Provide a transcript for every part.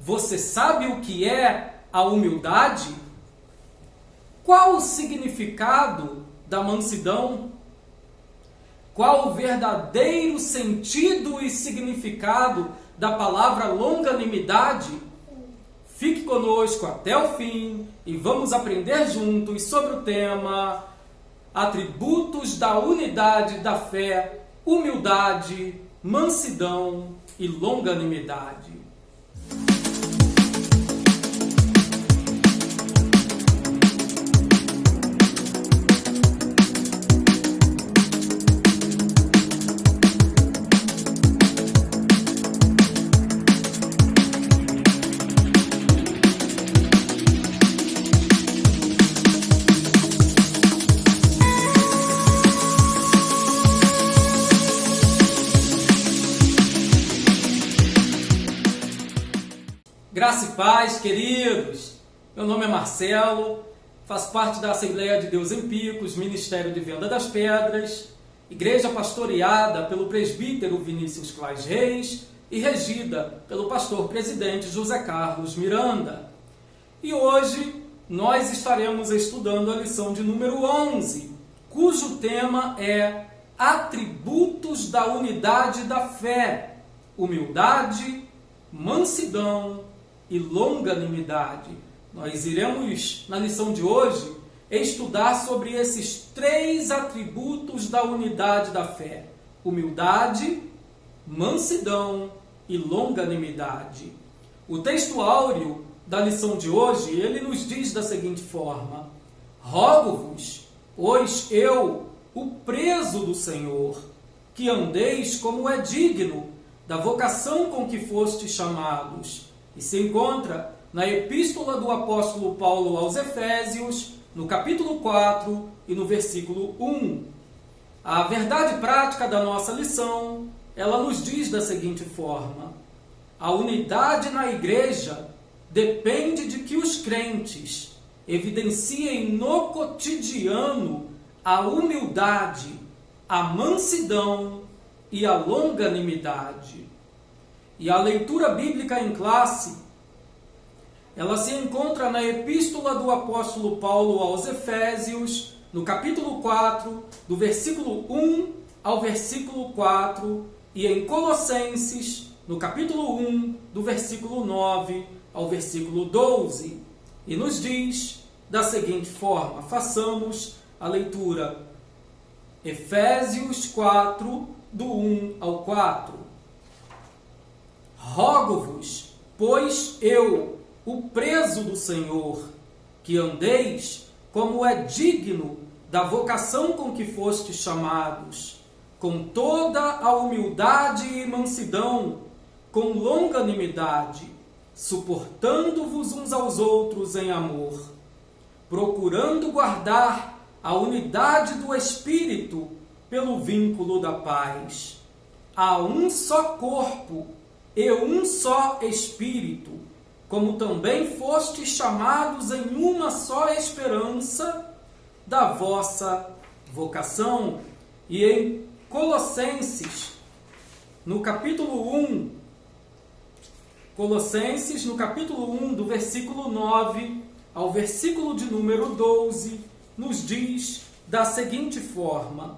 Você sabe o que é a humildade? Qual o significado da mansidão? Qual o verdadeiro sentido e significado da palavra longanimidade? Fique conosco até o fim e vamos aprender juntos sobre o tema Atributos da unidade da fé, humildade, mansidão e longanimidade. Graça e paz, queridos! Meu nome é Marcelo, faço parte da Assembleia de Deus em Picos, Ministério de Venda das Pedras, igreja pastoreada pelo presbítero Vinícius Claes Reis e regida pelo pastor-presidente José Carlos Miranda. E hoje nós estaremos estudando a lição de número 11, cujo tema é Atributos da unidade da fé, humildade, mansidão e longanimidade. Nós iremos, na lição de hoje, estudar sobre esses 3 atributos da unidade da fé: humildade, mansidão e longanimidade. O texto áureo da lição de hoje, ele nos diz da seguinte forma: rogo-vos, pois eu, o preso do Senhor, que andeis como é digno da vocação com que fostes chamados. E se encontra na Epístola do Apóstolo Paulo aos Efésios, no capítulo 4 e no versículo 1. A verdade prática da nossa lição, ela nos diz da seguinte forma: a unidade na igreja depende de que os crentes evidenciem no cotidiano a humildade, a mansidão e a longanimidade. E a leitura bíblica em classe, ela se encontra na Epístola do Apóstolo Paulo aos Efésios, no capítulo 4, do versículo 1 ao versículo 4, e em Colossenses, no capítulo 1, do versículo 9 ao versículo 12. E nos diz da seguinte forma, façamos a leitura. Efésios 4, do 1 ao 4. Rogo-vos, pois eu, o preso do Senhor, que andeis como é digno da vocação com que fostes chamados, com toda a humildade e mansidão, com longanimidade, suportando-vos uns aos outros em amor, procurando guardar a unidade do Espírito pelo vínculo da paz. Há um só corpo e um só Espírito, como também fostes chamados em uma só esperança da vossa vocação. E em Colossenses, no capítulo 1, do versículo 9 ao versículo de número 12, nos diz da seguinte forma: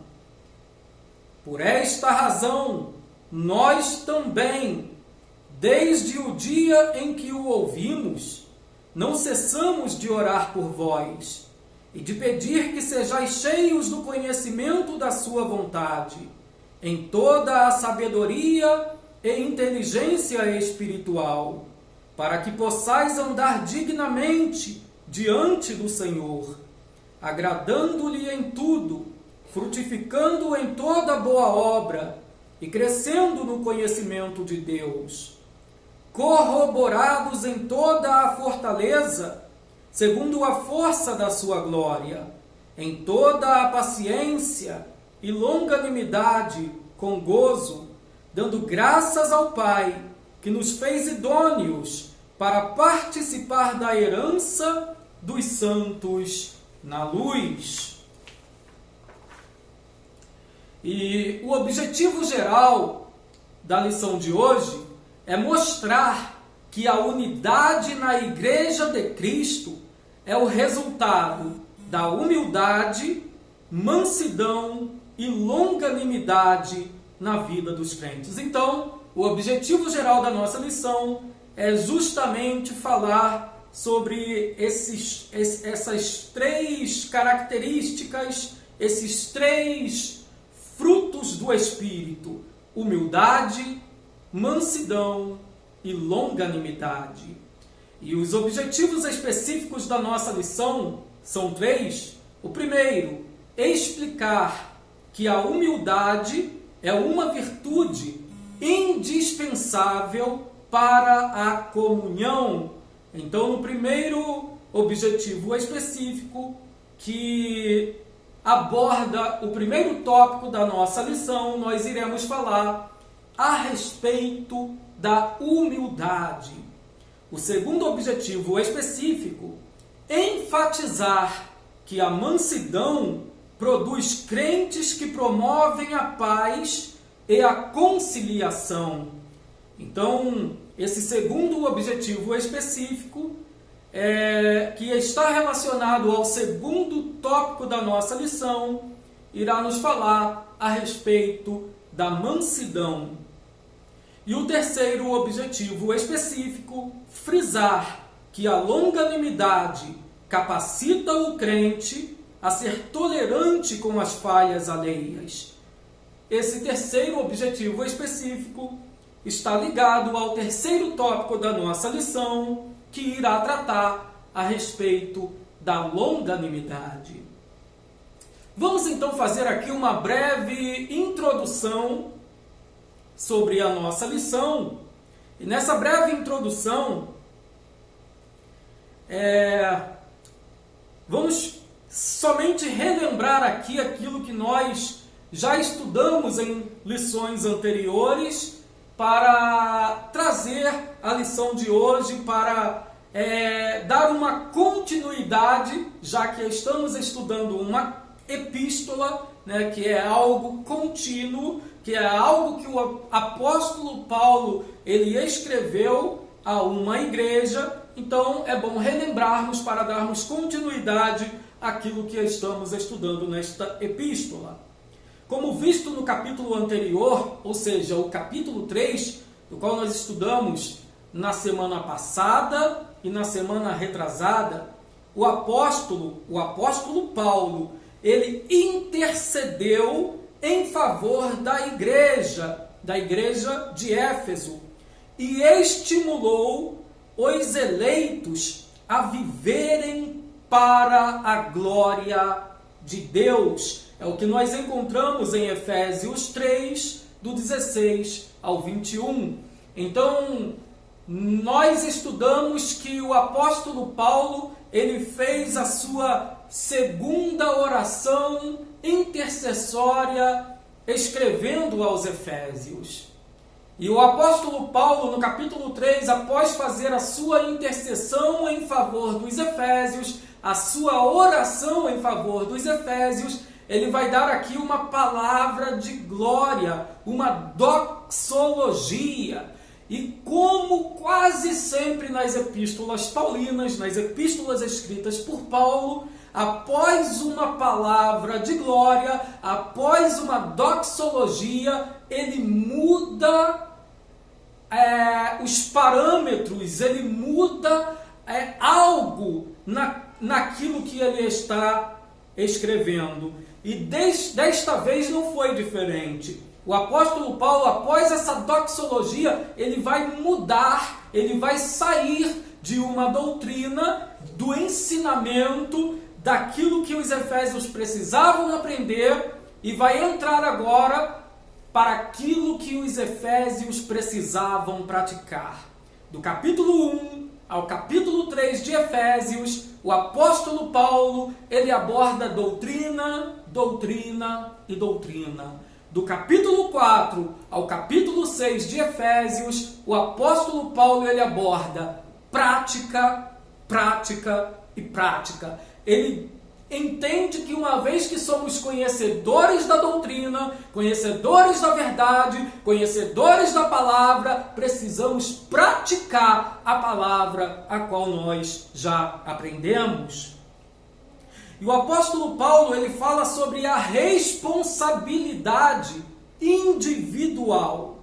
por esta razão, nós também, desde o dia em que o ouvimos, não cessamos de orar por vós e de pedir que sejais cheios do conhecimento da sua vontade, em toda a sabedoria e inteligência espiritual, para que possais andar dignamente diante do Senhor, agradando-lhe em tudo, frutificando em toda boa obra e crescendo no conhecimento de Deus, corroborados em toda a fortaleza, segundo a força da sua glória, em toda a paciência e longanimidade com gozo, dando graças ao Pai, que nos fez idôneos para participar da herança dos santos na luz. E o objetivo geral da lição de hoje é mostrar que a unidade na Igreja de Cristo é o resultado da humildade, mansidão e longanimidade na vida dos crentes. Então, o objetivo geral da nossa lição é justamente falar sobre essas três características, esses três frutos do Espírito: humildade, mansidão e longanimidade. E os objetivos específicos da nossa lição são três. O primeiro, explicar que a humildade é uma virtude indispensável para a comunhão. Então, no primeiro objetivo específico, que aborda o primeiro tópico da nossa lição, nós iremos falar a respeito da humildade. O segundo objetivo específico, enfatizar que a mansidão produz crentes que promovem a paz e a conciliação. Então, esse segundo objetivo específico, que está relacionado ao segundo tópico da nossa lição, irá nos falar a respeito da mansidão. E o terceiro objetivo específico, frisar que a longanimidade capacita o crente a ser tolerante com as falhas alheias. Esse terceiro objetivo específico está ligado ao terceiro tópico da nossa lição, que irá tratar a respeito da longanimidade. Vamos então fazer aqui uma breve introdução sobre a nossa lição. E nessa breve introdução, vamos somente relembrar aqui aquilo que nós já estudamos em lições anteriores, para trazer a lição de hoje, para dar uma continuidade, já que estamos estudando uma epístola, né, que é algo contínuo, que é algo que o apóstolo Paulo ele escreveu a uma igreja. Então é bom relembrarmos para darmos continuidade àquilo que estamos estudando nesta epístola. Como visto no capítulo anterior, ou seja, o capítulo 3, do qual nós estudamos na semana passada e na semana retrasada, o apóstolo Paulo, ele intercedeu em favor da igreja de Éfeso, e estimulou os eleitos a viverem para a glória de Deus. É o que nós encontramos em Efésios 3, do 16 ao 21. Então, nós estudamos que o apóstolo Paulo, ele fez a sua segunda oração intercessória escrevendo aos Efésios. E o apóstolo Paulo, no capítulo 3, após fazer a sua intercessão em favor dos Efésios, a sua oração em favor dos Efésios, ele vai dar aqui uma palavra de glória, uma doxologia. E como quase sempre nas epístolas paulinas, nas epístolas escritas por Paulo, após uma palavra de glória, após uma doxologia, ele muda os parâmetros, ele muda algo naquilo que ele está escrevendo. E desta vez não foi diferente. O apóstolo Paulo, após essa doxologia, ele vai mudar, ele vai sair de uma doutrina, do ensinamento, daquilo que os efésios precisavam aprender, e vai entrar agora para aquilo que os efésios precisavam praticar. Do capítulo 1 ao capítulo 3 de Efésios, o apóstolo Paulo, ele aborda doutrina, doutrina e doutrina. Do capítulo 4 ao capítulo 6 de Efésios, o apóstolo Paulo, ele aborda prática, prática e prática. Ele entende que uma vez que somos conhecedores da doutrina, conhecedores da verdade, conhecedores da palavra, precisamos praticar a palavra a qual nós já aprendemos. E o apóstolo Paulo, ele fala sobre a responsabilidade individual.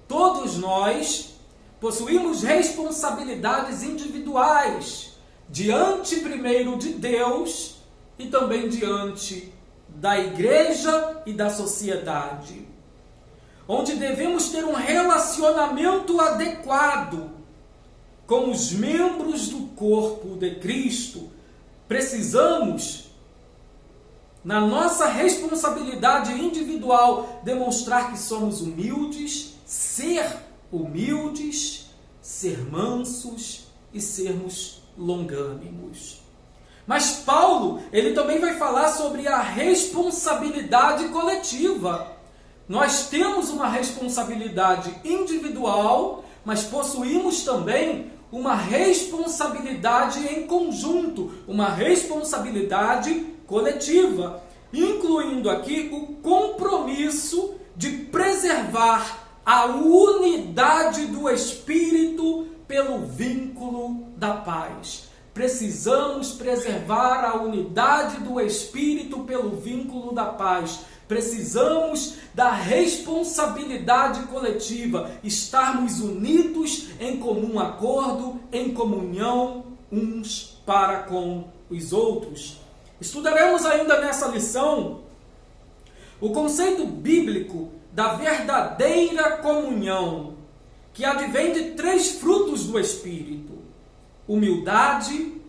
Todos nós possuímos responsabilidades individuais diante primeiro de Deus e também diante da igreja e da sociedade, onde devemos ter um relacionamento adequado com os membros do corpo de Cristo. Precisamos, na nossa responsabilidade individual, demonstrar que somos humildes, ser mansos e sermos longânimos. Mas Paulo, ele também vai falar sobre a responsabilidade coletiva. Nós temos uma responsabilidade individual, mas possuímos também uma responsabilidade em conjunto, uma responsabilidade coletiva, incluindo aqui o compromisso de preservar a unidade do Espírito pelo vínculo da paz. Precisamos preservar a unidade do Espírito pelo vínculo da paz. Precisamos da responsabilidade coletiva, estarmos unidos em comum acordo, em comunhão uns para com os outros. Estudaremos ainda nessa lição o conceito bíblico da verdadeira comunhão, que advém de 3 frutos do Espírito: humildade,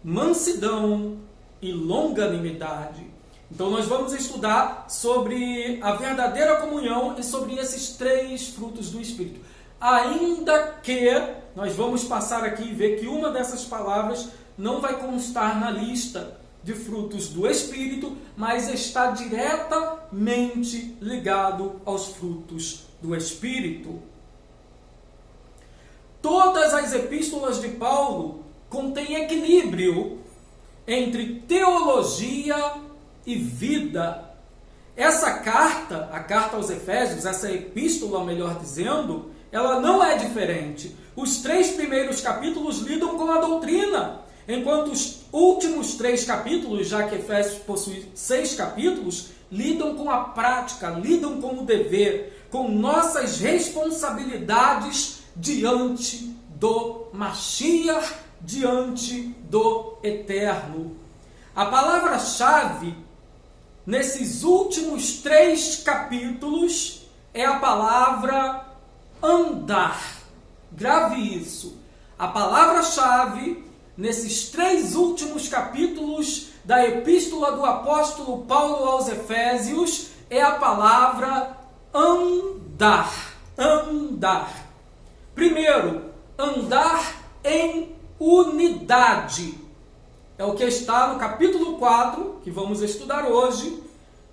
mansidão e longanimidade. Então nós vamos estudar sobre a verdadeira comunhão e sobre esses 3 frutos do Espírito. Ainda que nós vamos passar aqui e ver que uma dessas palavras não vai constar na lista de frutos do Espírito, mas está diretamente ligado aos frutos do Espírito. Todas as epístolas de Paulo contêm equilíbrio entre teologia e vida. Essa carta, a carta aos Efésios, essa epístola, melhor dizendo, ela não é diferente. Os 3 primeiros capítulos lidam com a doutrina, enquanto os últimos 3 capítulos, já que Efésios possui 6 capítulos, lidam com a prática, lidam com o dever, com nossas responsabilidades diante do Mashiach, diante do Eterno. A palavra-chave nesses últimos 3 capítulos é a palavra andar. Grave isso. A palavra-chave nesses 3 últimos capítulos da epístola do apóstolo Paulo aos Efésios é a palavra andar. Andar. Primeiro, andar em unidade. É o que está no capítulo 4, que vamos estudar hoje,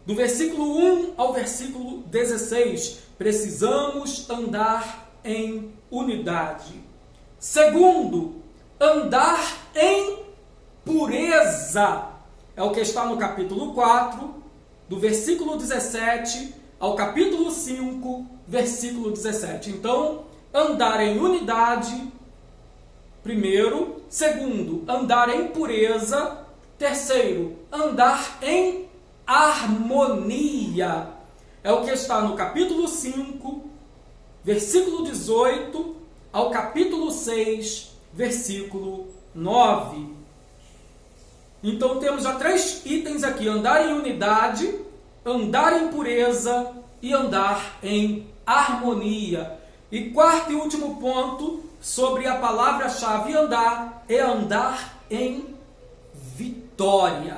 do versículo 1 ao versículo 16. Precisamos andar em unidade. Segundo, andar em pureza. É o que está no capítulo 4, do versículo 17 ao capítulo 5, versículo 17. Então, andar em unidade, primeiro. Segundo, andar em pureza. Terceiro, andar em harmonia. É o que está no capítulo 5, versículo 18 ao capítulo 6, versículo 9. Então temos já 3 itens aqui: andar em unidade, andar em pureza e andar em harmonia. E quarto e último ponto sobre a palavra-chave andar é andar em vitória.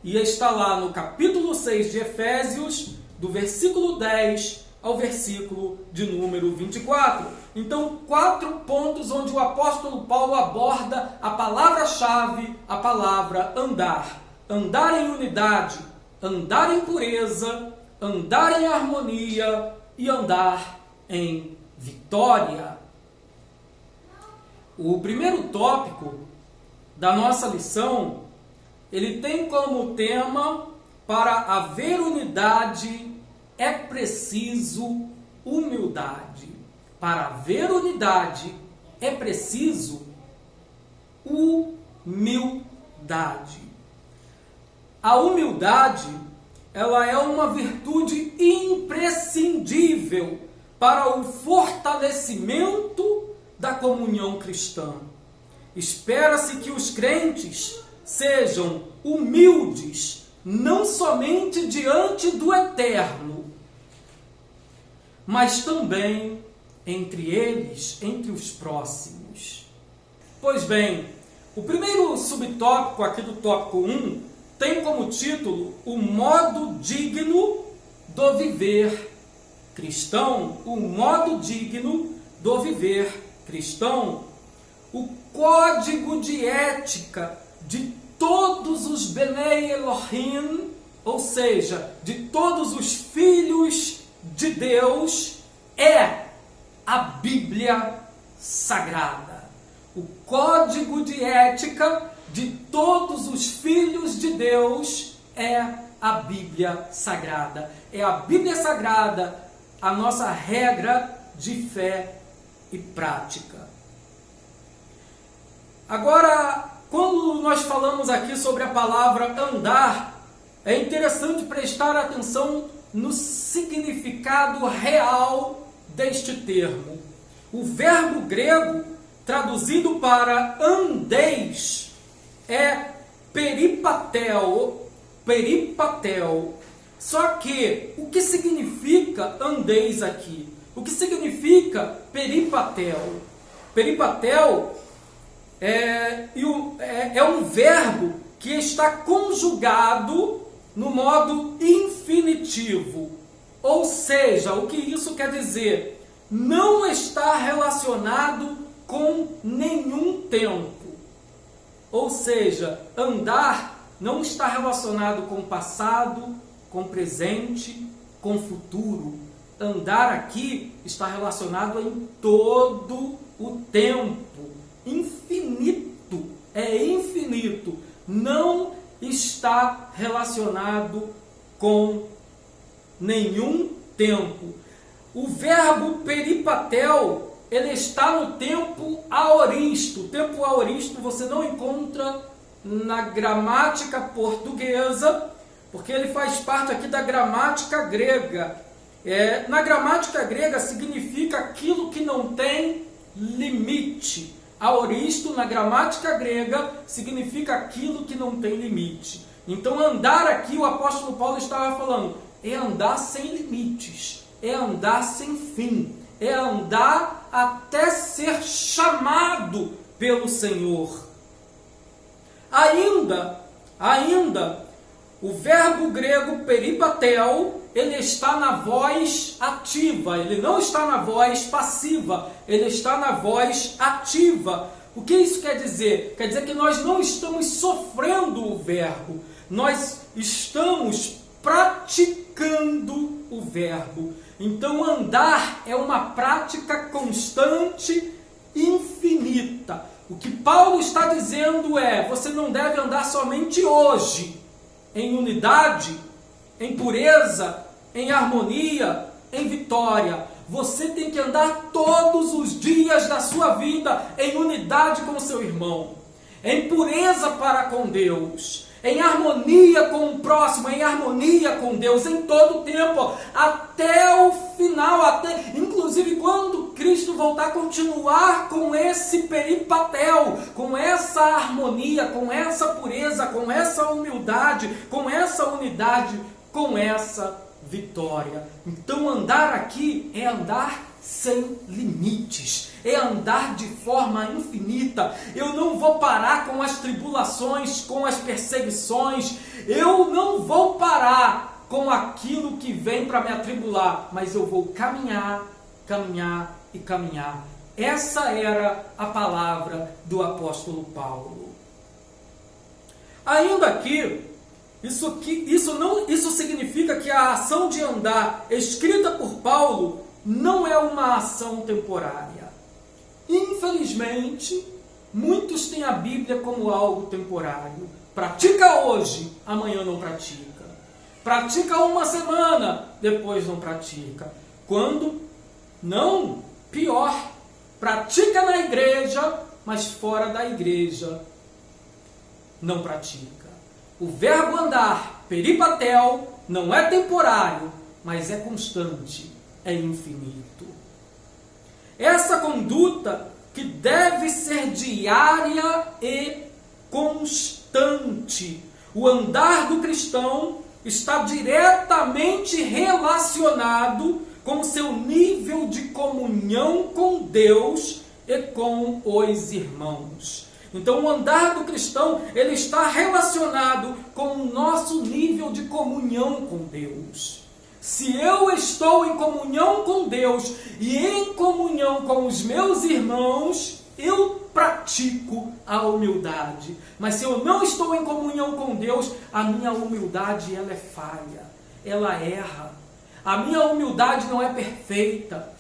E está lá no capítulo 6 de Efésios, do versículo 10 ao versículo de número 24. Então, 4 pontos onde o apóstolo Paulo aborda a palavra-chave, a palavra andar. Andar em unidade, andar em pureza, andar em harmonia e andar em vitória. O primeiro tópico da nossa lição ele tem como tema: para haver unidade é preciso humildade. Para haver unidade é preciso humildade. A humildade, ela é uma virtude imprescindível para o fortalecimento da comunhão cristã. Espera-se que os crentes sejam humildes, não somente diante do Eterno, mas também entre eles, entre os próximos. Pois bem, o primeiro subtópico aqui do tópico 1 tem como título o modo digno do viver cristão. O modo digno do viver cristão. O código de ética de todos os Benei Elohim, ou seja, de todos os filhos de Deus, é a Bíblia Sagrada. O código de ética de todos os filhos de Deus é a Bíblia Sagrada. É a Bíblia Sagrada a nossa regra de fé e prática. Agora, quando nós falamos aqui sobre a palavra andar, é interessante prestar atenção no significado real deste termo. O verbo grego traduzido para andeis é peripatel. Só que o que significa andeis aqui? O que significa peripatel? Peripatel é um verbo que está conjugado no modo infinitivo. Ou seja, o que isso quer dizer? Não está relacionado com nenhum tempo. Ou seja, andar não está relacionado com passado, com presente, com futuro. Andar aqui está relacionado em todo o tempo. Infinito. É infinito. Não está relacionado com nenhum tempo. O verbo peripatel, ele está no tempo aoristo. O tempo aoristo você não encontra na gramática portuguesa, porque ele faz parte aqui da gramática grega. Na gramática grega significa aquilo que não tem limite. Aoristo, na gramática grega, significa aquilo que não tem limite. Então, andar aqui, o apóstolo Paulo estava falando, é andar sem limites, é andar sem fim, é andar até ser chamado pelo Senhor. Ainda, o verbo grego peripatel, ele está na voz ativa, ele não está na voz passiva, ele está na voz ativa. O que isso quer dizer? Quer dizer que nós não estamos sofrendo o verbo, nós estamos praticando o verbo. Então, andar é uma prática constante, infinita. O que Paulo está dizendo é, você não deve andar somente hoje, em unidade, em pureza, em harmonia, em vitória. Você tem que andar todos os dias da sua vida em unidade com o seu irmão, em pureza para com Deus, em harmonia com o próximo, em harmonia com Deus, em todo o tempo, até o final, inclusive quando Cristo voltar, continuar com esse peripatel, com essa harmonia, com essa pureza, com essa humildade, com essa unidade, com essa vitória. Então, andar aqui é andar sem limites, é andar de forma infinita. Eu não vou parar com as tribulações, com as perseguições, eu não vou parar com aquilo que vem para me atribular, mas eu vou caminhar, caminhar e caminhar. Essa era a palavra do apóstolo Paulo. Ainda aqui, isso significa que a ação de andar escrita por Paulo não é uma ação temporária. Infelizmente, muitos têm a Bíblia como algo temporário. pratica hoje, amanhã não pratica. Pratica uma semana, depois não pratica. Quando? Não, pior, pratica na igreja, mas fora da igreja não pratica. O verbo andar, peripatel, não é temporário, mas é constante, é infinito. Essa conduta que deve ser diária e constante. O andar do cristão está diretamente relacionado com o seu nível de comunhão com Deus e com os irmãos. Então, o andar do cristão, ele está relacionado com o nosso nível de comunhão com Deus. Se eu estou em comunhão com Deus e em comunhão com os meus irmãos, eu pratico a humildade. Mas se eu não estou em comunhão com Deus, a minha humildade ela é falha, ela erra. A minha humildade não é perfeita.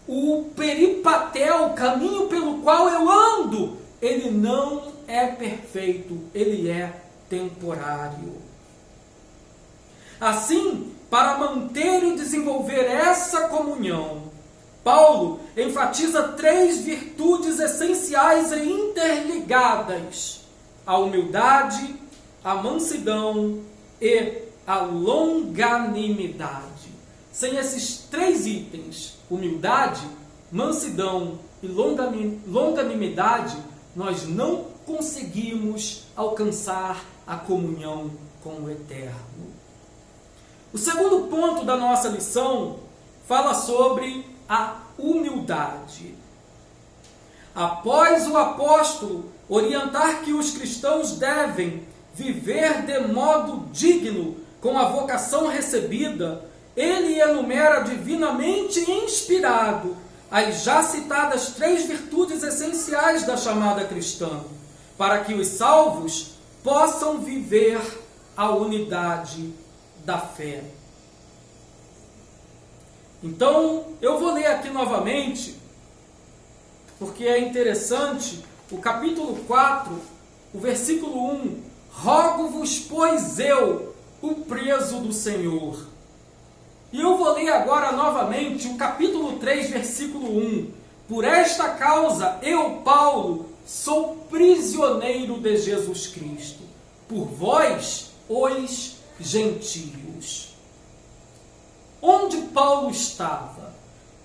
O peripatel, o caminho pelo qual eu ando, ele não é perfeito, ele é temporário. Assim, para manter e desenvolver essa comunhão, Paulo enfatiza 3 virtudes essenciais e interligadas: a humildade, a mansidão e a longanimidade. Sem esses 3 itens, humildade, mansidão e longanimidade, nós não conseguimos alcançar a comunhão com o Eterno. O segundo ponto da nossa lição fala sobre a humildade. Após o apóstolo orientar que os cristãos devem viver de modo digno com a vocação recebida, ele enumera divinamente inspirado as já citadas 3 virtudes essenciais da chamada cristã, para que os salvos possam viver a unidade da fé. Então, eu vou ler aqui novamente, porque é interessante, o capítulo 4, o versículo 1, rogo-vos, pois eu, o preso do Senhor. E eu vou ler agora novamente o capítulo 3, versículo 1. Por esta causa, eu, Paulo, sou prisioneiro de Jesus Cristo, por vós, os gentios. Onde Paulo estava?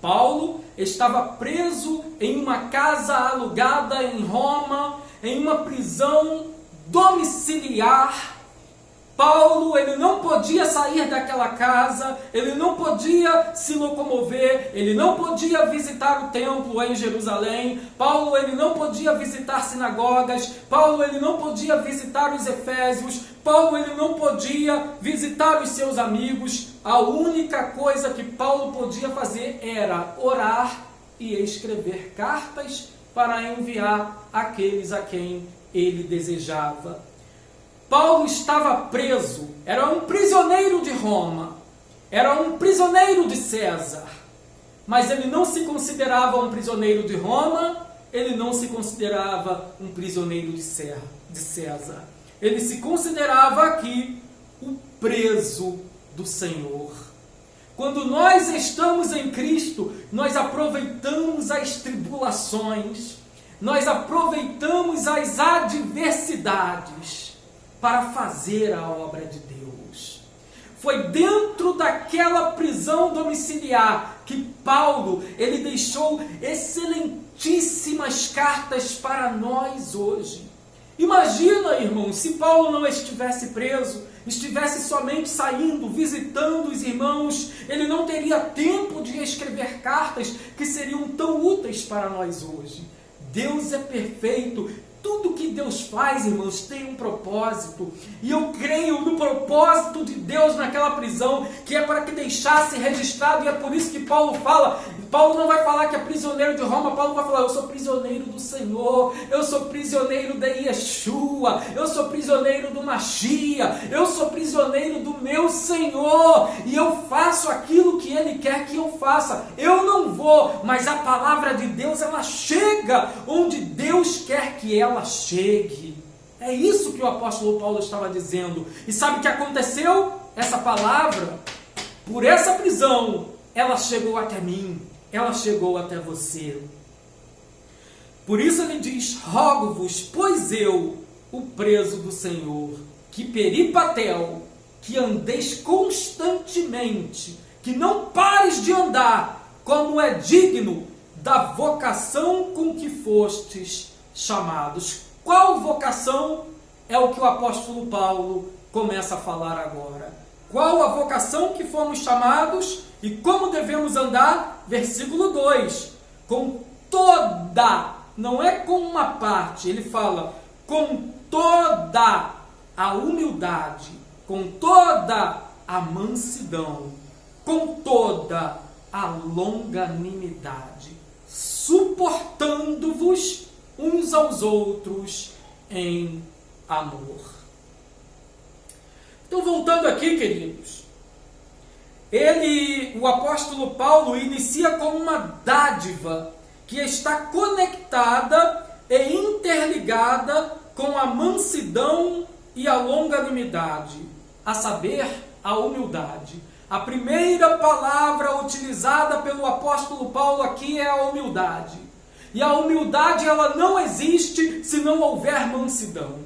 Paulo estava preso em uma casa alugada em Roma, em uma prisão domiciliar. Paulo, ele não podia sair daquela casa, ele não podia se locomover, ele não podia visitar o templo em Jerusalém, Paulo, ele não podia visitar sinagogas, Paulo, ele não podia visitar os efésios, Paulo, ele não podia visitar os seus amigos. A única coisa que Paulo podia fazer era orar e escrever cartas para enviar àqueles a quem ele desejava. Paulo estava preso, era um prisioneiro de Roma, era um prisioneiro de César, mas ele não se considerava um prisioneiro de Roma, ele não se considerava um prisioneiro de César, ele se considerava aqui o preso do Senhor. Quando nós estamos em Cristo, nós aproveitamos as tribulações, nós aproveitamos as adversidades para fazer a obra de Deus. Foi dentro daquela prisão domiciliar que Paulo, ele deixou excelentíssimas cartas para nós hoje. Imagina, irmão, se Paulo não estivesse preso, estivesse somente saindo, visitando os irmãos, ele não teria tempo de escrever cartas que seriam tão úteis para nós hoje. Deus é perfeito. Tudo que Deus faz, irmãos, tem um propósito. E eu creio no propósito de Deus naquela prisão, que é para que deixasse registrado. E é por isso que Paulo fala. Paulo não vai falar que é prisioneiro de Roma. Paulo vai falar, eu sou prisioneiro do Senhor. Eu sou prisioneiro de Yeshua. Eu sou prisioneiro do Mashiach. Eu sou prisioneiro do meu Senhor. E eu faço aquilo que Ele quer que eu faça. Eu não vou, mas a palavra de Deus, ela chega onde Deus quer que ela chegue. É isso que o apóstolo Paulo estava dizendo. E sabe o que aconteceu? Essa palavra, por essa prisão, ela chegou até mim, ela chegou até você. Por isso ele diz: rogo-vos, pois eu, o preso do Senhor, que peripatel, que andeis constantemente, que não pares de andar, como é digno da vocação com que fostes chamados. Qual vocação? É o que o apóstolo Paulo começa a falar agora. Qual a vocação que fomos chamados e como devemos andar? Versículo 2. Com toda, não é com uma parte, ele fala com toda a humildade, com toda a mansidão, com toda a longanimidade, suportando-vos uns aos outros em amor. Então, voltando aqui, queridos, o apóstolo Paulo inicia com uma dádiva que está conectada e interligada com a mansidão e a longanimidade, a saber, a humildade. A primeira palavra utilizada pelo apóstolo Paulo aqui é a humildade. E a humildade, ela não existe se não houver mansidão.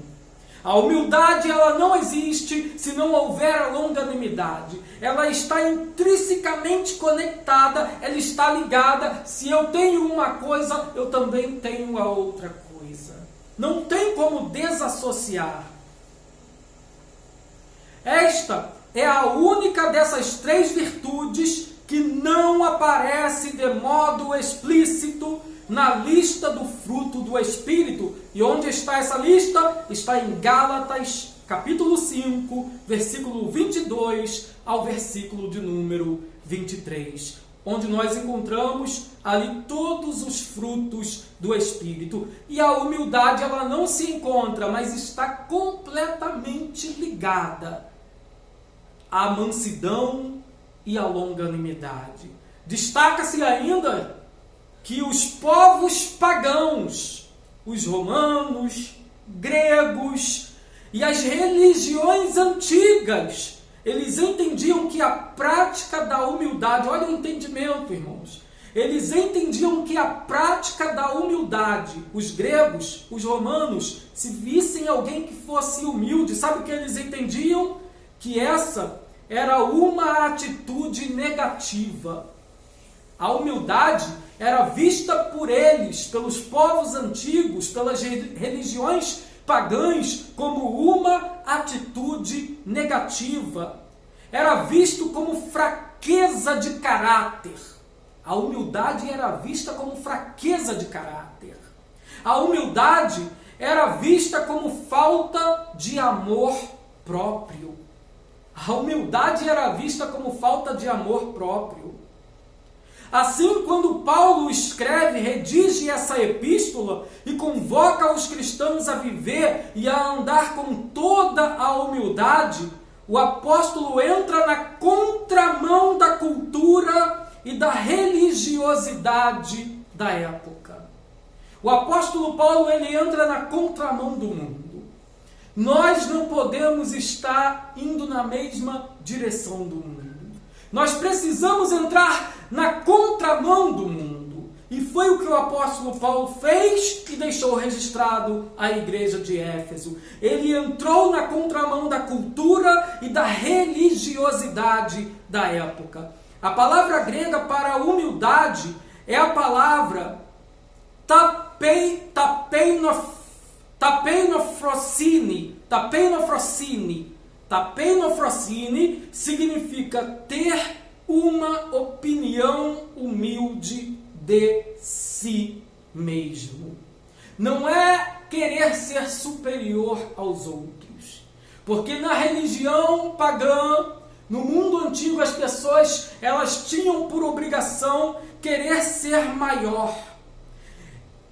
A humildade, ela não existe se não houver a longanimidade. Ela está intrinsecamente conectada, ela está ligada. Se eu tenho uma coisa, eu também tenho a outra coisa. Não tem como desassociar. Esta é a única dessas três virtudes que não aparece de modo explícito na lista do fruto do Espírito. E onde está essa lista? Está em Gálatas, capítulo 5, versículo 22 ao versículo de número 23. Onde nós encontramos ali todos os frutos do Espírito. E a humildade, ela não se encontra, mas está completamente ligada à mansidão e à longanimidade. Destaca-se ainda que os povos pagãos, os romanos, gregos e as religiões antigas, eles entendiam que a prática da humildade, olha o entendimento, irmãos, eles entendiam que a prática da humildade, os gregos, os romanos, se vissem alguém que fosse humilde, sabe o que eles entendiam? Que essa era uma atitude negativa. A humildade era vista por eles, pelos povos antigos, pelas religiões pagãs, como uma atitude negativa. Era visto como fraqueza de caráter. A humildade era vista como fraqueza de caráter. A humildade era vista como falta de amor próprio. A humildade era vista como falta de amor próprio. Assim, quando Paulo escreve, redige essa epístola e convoca os cristãos a viver e a andar com toda a humildade, o apóstolo entra na contramão da cultura e da religiosidade da época. O apóstolo Paulo, ele entra na contramão do mundo. Nós não podemos estar indo na mesma direção do mundo. Nós precisamos entrar na contramão do mundo. E foi o que o apóstolo Paulo fez e deixou registrado à igreja de Éfeso. Ele entrou na contramão da cultura e da religiosidade da época. A palavra grega para humildade é a palavra tapeinofrosine. Tapeinofrosine significa ter uma opinião humilde de si mesmo. Não é querer ser superior aos outros. Porque na religião pagã, no mundo antigo, as pessoas, elas tinham por obrigação querer ser maior.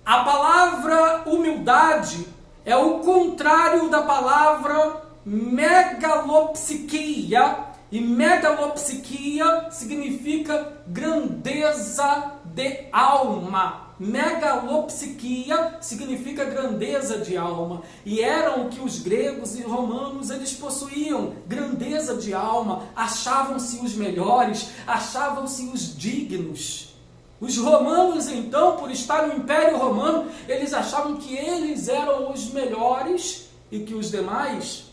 A palavra humildade é o contrário da palavra megalopsiquia. E megalopsiquia significa grandeza de alma. megalopsiquia significa grandeza de alma. E eram o que os gregos e romanos eles possuíam, grandeza de alma. Achavam-se os melhores, achavam-se os dignos. Os romanos, então, por estar no Império Romano, eles achavam que eles eram os melhores e que os demais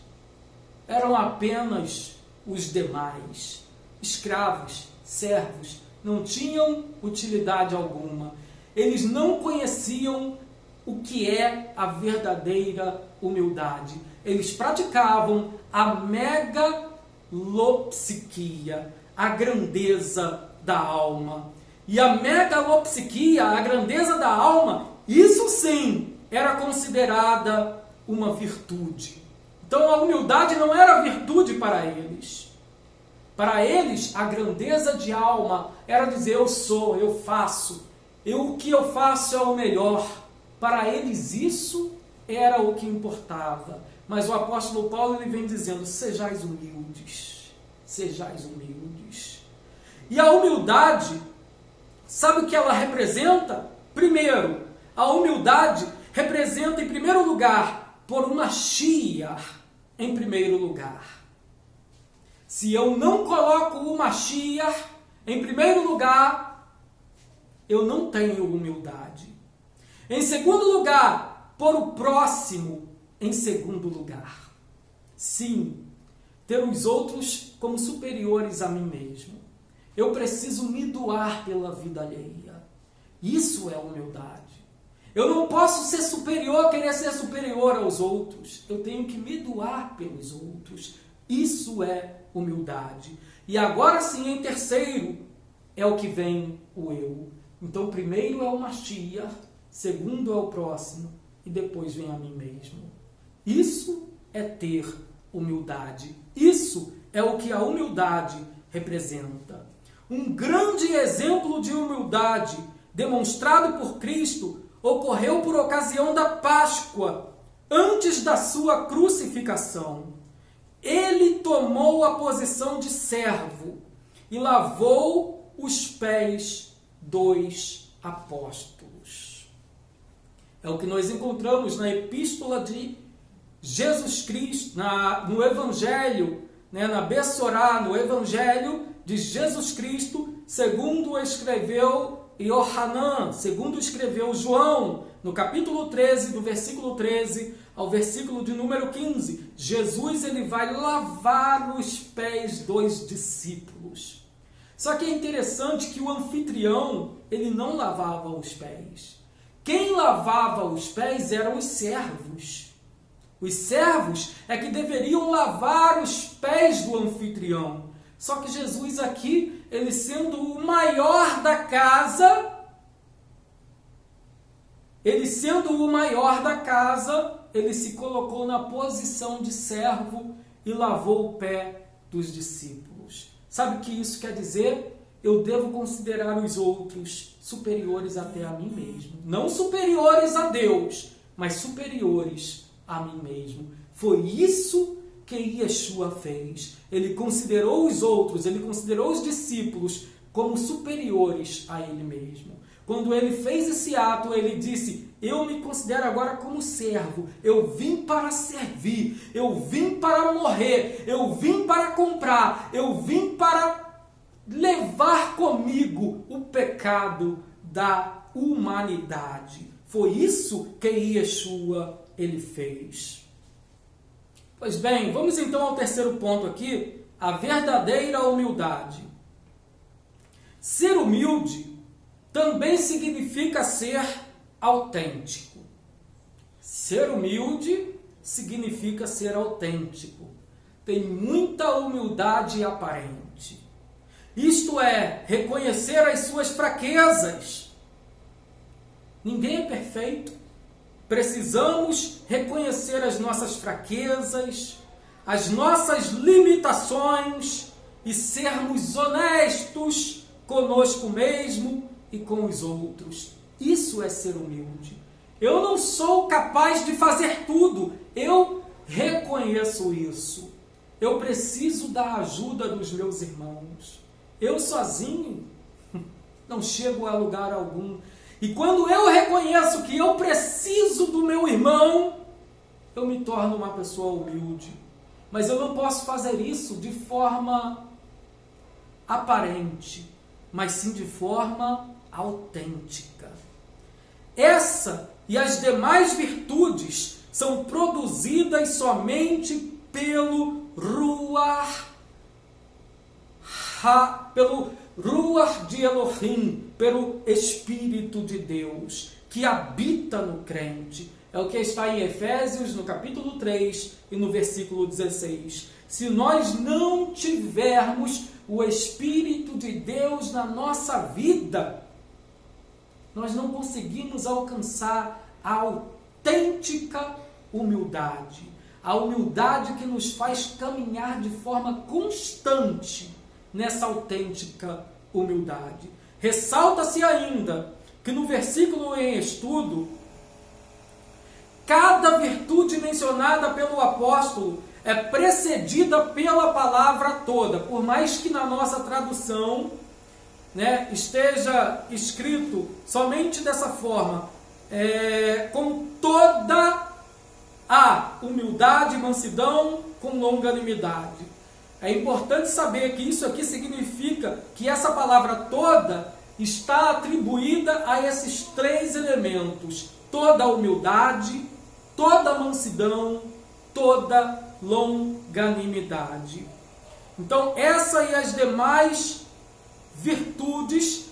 eram apenas os demais. Escravos, servos, não tinham utilidade alguma. Eles não conheciam o que é a verdadeira humildade. Eles praticavam a megalopsiquia, a grandeza da alma. E a megalopsiquia, a grandeza da alma, isso sim era considerada uma virtude. Então a humildade não era virtude para eles. Para eles, a grandeza de alma era dizer: eu sou, eu faço, o que eu faço é o melhor. Para eles isso era o que importava. Mas o apóstolo Paulo ele vem dizendo: sejais humildes, sejais humildes. E a humildade, sabe o que ela representa? Primeiro, a humildade representa em primeiro lugar, por uma Mashiach em primeiro lugar. Se eu não coloco o Mashiach em primeiro lugar, eu não tenho humildade. Em segundo lugar, por o próximo em segundo lugar. Sim, ter os outros como superiores a mim mesmo. Eu preciso me doar pela vida alheia. Isso é humildade. Eu não posso ser superior, querer ser superior aos outros. Eu tenho que me doar pelos outros. Isso é humildade. E agora sim, em terceiro, é o que vem o eu. Então, primeiro é o Mashiach, segundo é o próximo, e depois vem a mim mesmo. Isso é ter humildade. Isso é o que a humildade representa. Um grande exemplo de humildade demonstrado por Cristo ocorreu por ocasião da Páscoa, antes da sua crucificação. Ele tomou a posição de servo e lavou os pés dos apóstolos. É o que nós encontramos na epístola de Jesus Cristo, no Evangelho, na Bessorá, no Evangelho de Jesus Cristo, segundo escreveu Yohanan, segundo escreveu João, no capítulo 13, do versículo 13 ao versículo de número 15, Jesus ele vai lavar os pés dos discípulos. Só que é interessante que o anfitrião, ele não lavava os pés. Quem lavava os pés eram os servos. Os servos é que deveriam lavar os pés do anfitrião. Só que Jesus aqui, ele sendo o maior da casa, ele se colocou na posição de servo e lavou o pé dos discípulos. Sabe o que isso quer dizer? Eu devo considerar os outros superiores até a mim mesmo. Não superiores a Deus, mas superiores a mim mesmo. Foi isso que Yeshua fez. Ele considerou os outros, ele considerou os discípulos como superiores a ele mesmo. Quando ele fez esse ato, ele disse: eu me considero agora como servo, eu vim para servir, eu vim para morrer, eu vim para comprar, eu vim para levar comigo o pecado da humanidade. Foi isso que Yeshua ele fez. Pois bem, vamos então ao terceiro ponto aqui, a verdadeira humildade. Ser humilde também significa ser autêntico. Ser humilde significa ser autêntico. Tem muita humildade aparente. Isto é, reconhecer as suas fraquezas. Ninguém é perfeito. Precisamos reconhecer as nossas fraquezas, as nossas limitações e sermos honestos conosco mesmo e com os outros. Isso é ser humilde. Eu não sou capaz de fazer tudo. Eu reconheço isso. Eu preciso da ajuda dos meus irmãos. Eu sozinho não chego a lugar algum. E quando eu reconheço que eu preciso do meu irmão, eu me torno uma pessoa humilde. Mas eu não posso fazer isso de forma aparente, mas sim de forma autêntica. Essa e as demais virtudes são produzidas somente pelo Ruach de Elohim, pelo Espírito de Deus, que habita no crente. É o que está em Efésios, no capítulo 3 e no versículo 16. Se nós não tivermos o Espírito de Deus na nossa vida, nós não conseguimos alcançar a autêntica humildade. A humildade que nos faz caminhar de forma constante nessa autêntica humildade. Ressalta-se ainda que no versículo em estudo, cada virtude mencionada pelo apóstolo é precedida pela palavra toda. Por mais que na nossa tradução, esteja escrito somente dessa forma, com toda a humildade e mansidão, com longanimidade. É importante saber que isso aqui significa que essa palavra toda está atribuída a esses três elementos: toda a humildade, toda a mansidão, toda longanimidade. Então, essa e as demais virtudes,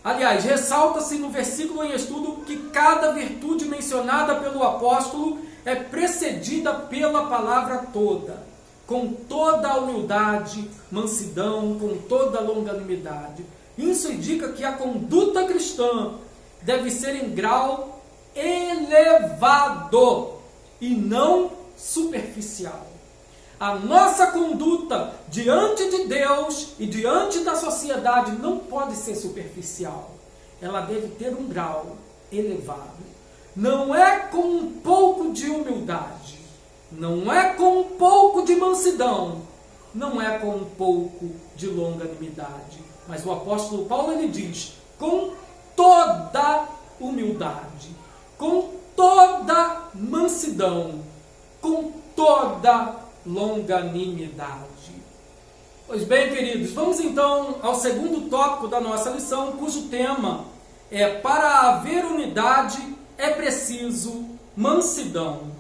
aliás, ressalta-se no versículo em estudo que cada virtude mencionada pelo apóstolo é precedida pela palavra toda, com toda a humildade, mansidão, com toda a longanimidade. Isso indica que a conduta cristã deve ser em grau elevado e não superficial. A nossa conduta diante de Deus e diante da sociedade não pode ser superficial. Ela deve ter um grau elevado. Não é com um pouco de humildade, não é com um pouco de mansidão, não é com um pouco de longanimidade. Mas o apóstolo Paulo, ele diz, com toda humildade, com toda mansidão, com toda longanimidade. Pois bem, queridos, vamos então ao segundo tópico da nossa lição, cujo tema é: para haver unidade é preciso mansidão.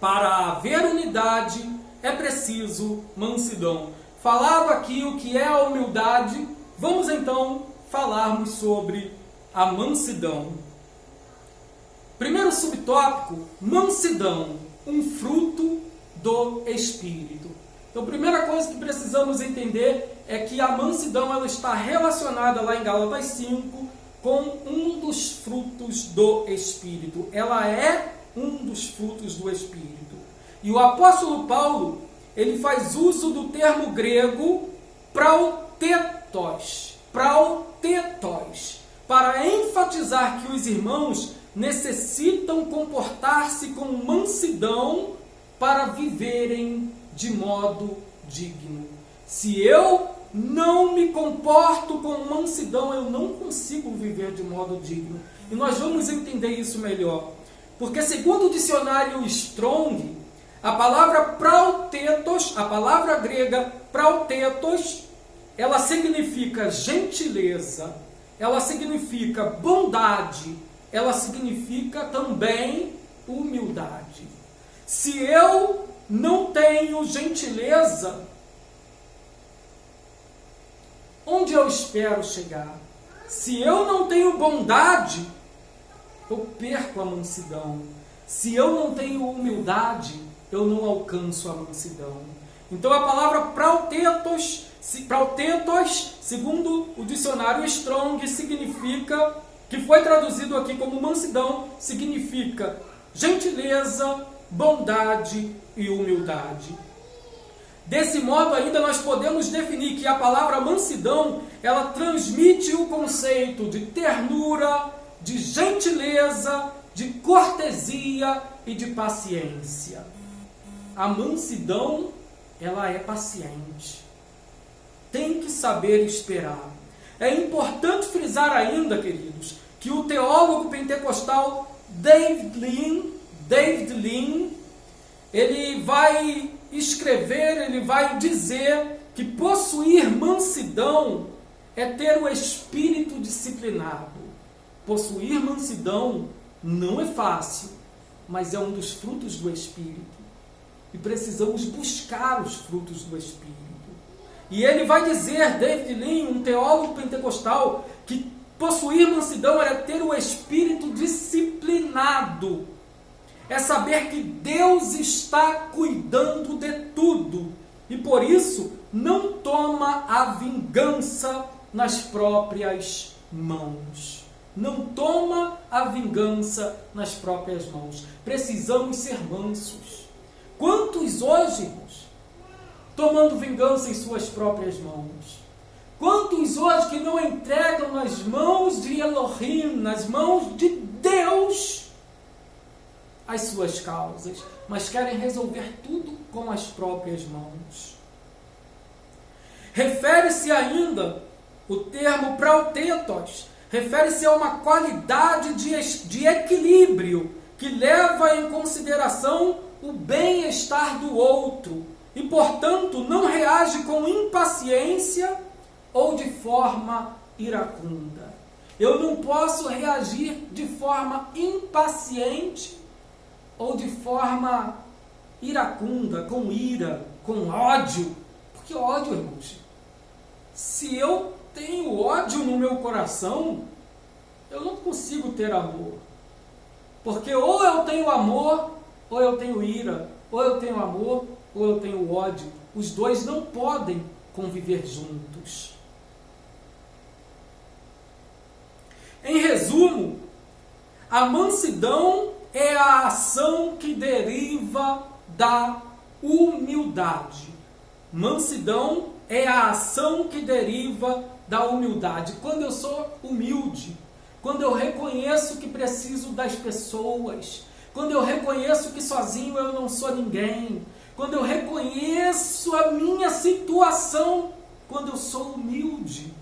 Para haver unidade é preciso mansidão. Falado aqui o que é a humildade, vamos então falarmos sobre a mansidão. Primeiro subtópico, mansidão, um fruto do Espírito. Então, a primeira coisa que precisamos entender é que a mansidão ela está relacionada lá em Gálatas 5 com um dos frutos do Espírito. Ela é um dos frutos do Espírito. E o apóstolo Paulo, ele faz uso do termo grego prautetos, para enfatizar que os irmãos necessitam comportar-se com mansidão para viverem de modo digno. Se eu não me comporto com mansidão, eu não consigo viver de modo digno. E nós vamos entender isso melhor. Porque segundo o dicionário Strong, a palavra prautetos, a palavra grega prautetos, ela significa gentileza, ela significa bondade, ela significa também humildade. Se eu não tenho gentileza, onde eu espero chegar? Se eu não tenho bondade, eu perco a mansidão. Se eu não tenho humildade, eu não alcanço a mansidão. Então a palavra prautetos, segundo o dicionário Strong, significa, que foi traduzido aqui como mansidão, significa gentileza, bondade e humildade. Desse modo ainda nós podemos definir que a palavra mansidão, ela transmite o conceito de ternura, de gentileza, de cortesia e de paciência. A mansidão, ela é paciente. Tem que saber esperar. É importante frisar ainda, queridos, que o teólogo pentecostal David Lean, ele vai escrever, ele vai dizer que possuir mansidão é ter o espírito disciplinado. Possuir mansidão não é fácil, mas é um dos frutos do Espírito. E precisamos buscar os frutos do Espírito. E ele vai dizer, David Lean, um teólogo pentecostal, que possuir mansidão é ter o espírito disciplinado. É saber que Deus está cuidando de tudo. E por isso, não toma a vingança nas próprias mãos. Não toma a vingança nas próprias mãos. Precisamos ser mansos. Quantos hoje, irmãos, tomando vingança em suas próprias mãos? Quantos hoje que não entregam nas mãos de Elohim, nas mãos de Deus, as suas causas, mas querem resolver tudo com as próprias mãos? Refere-se ainda, o termo prautetos, refere-se a uma qualidade de equilíbrio que leva em consideração o bem-estar do outro e, portanto, não reage com impaciência ou de forma iracunda. Eu não posso reagir de forma impaciente ou de forma iracunda, com ira, com ódio. Porque ódio, irmãos, se eu tenho ódio no meu coração, eu não consigo ter amor. Porque ou eu tenho amor, ou eu tenho ira, ou eu tenho amor, ou eu tenho ódio. Os dois não podem conviver juntos. Em resumo, a mansidão é a ação que deriva da humildade. Mansidão é a ação que deriva da humildade. Quando eu sou humilde, quando eu reconheço que preciso das pessoas, quando eu reconheço que sozinho eu não sou ninguém, quando eu reconheço a minha situação, quando eu sou humilde,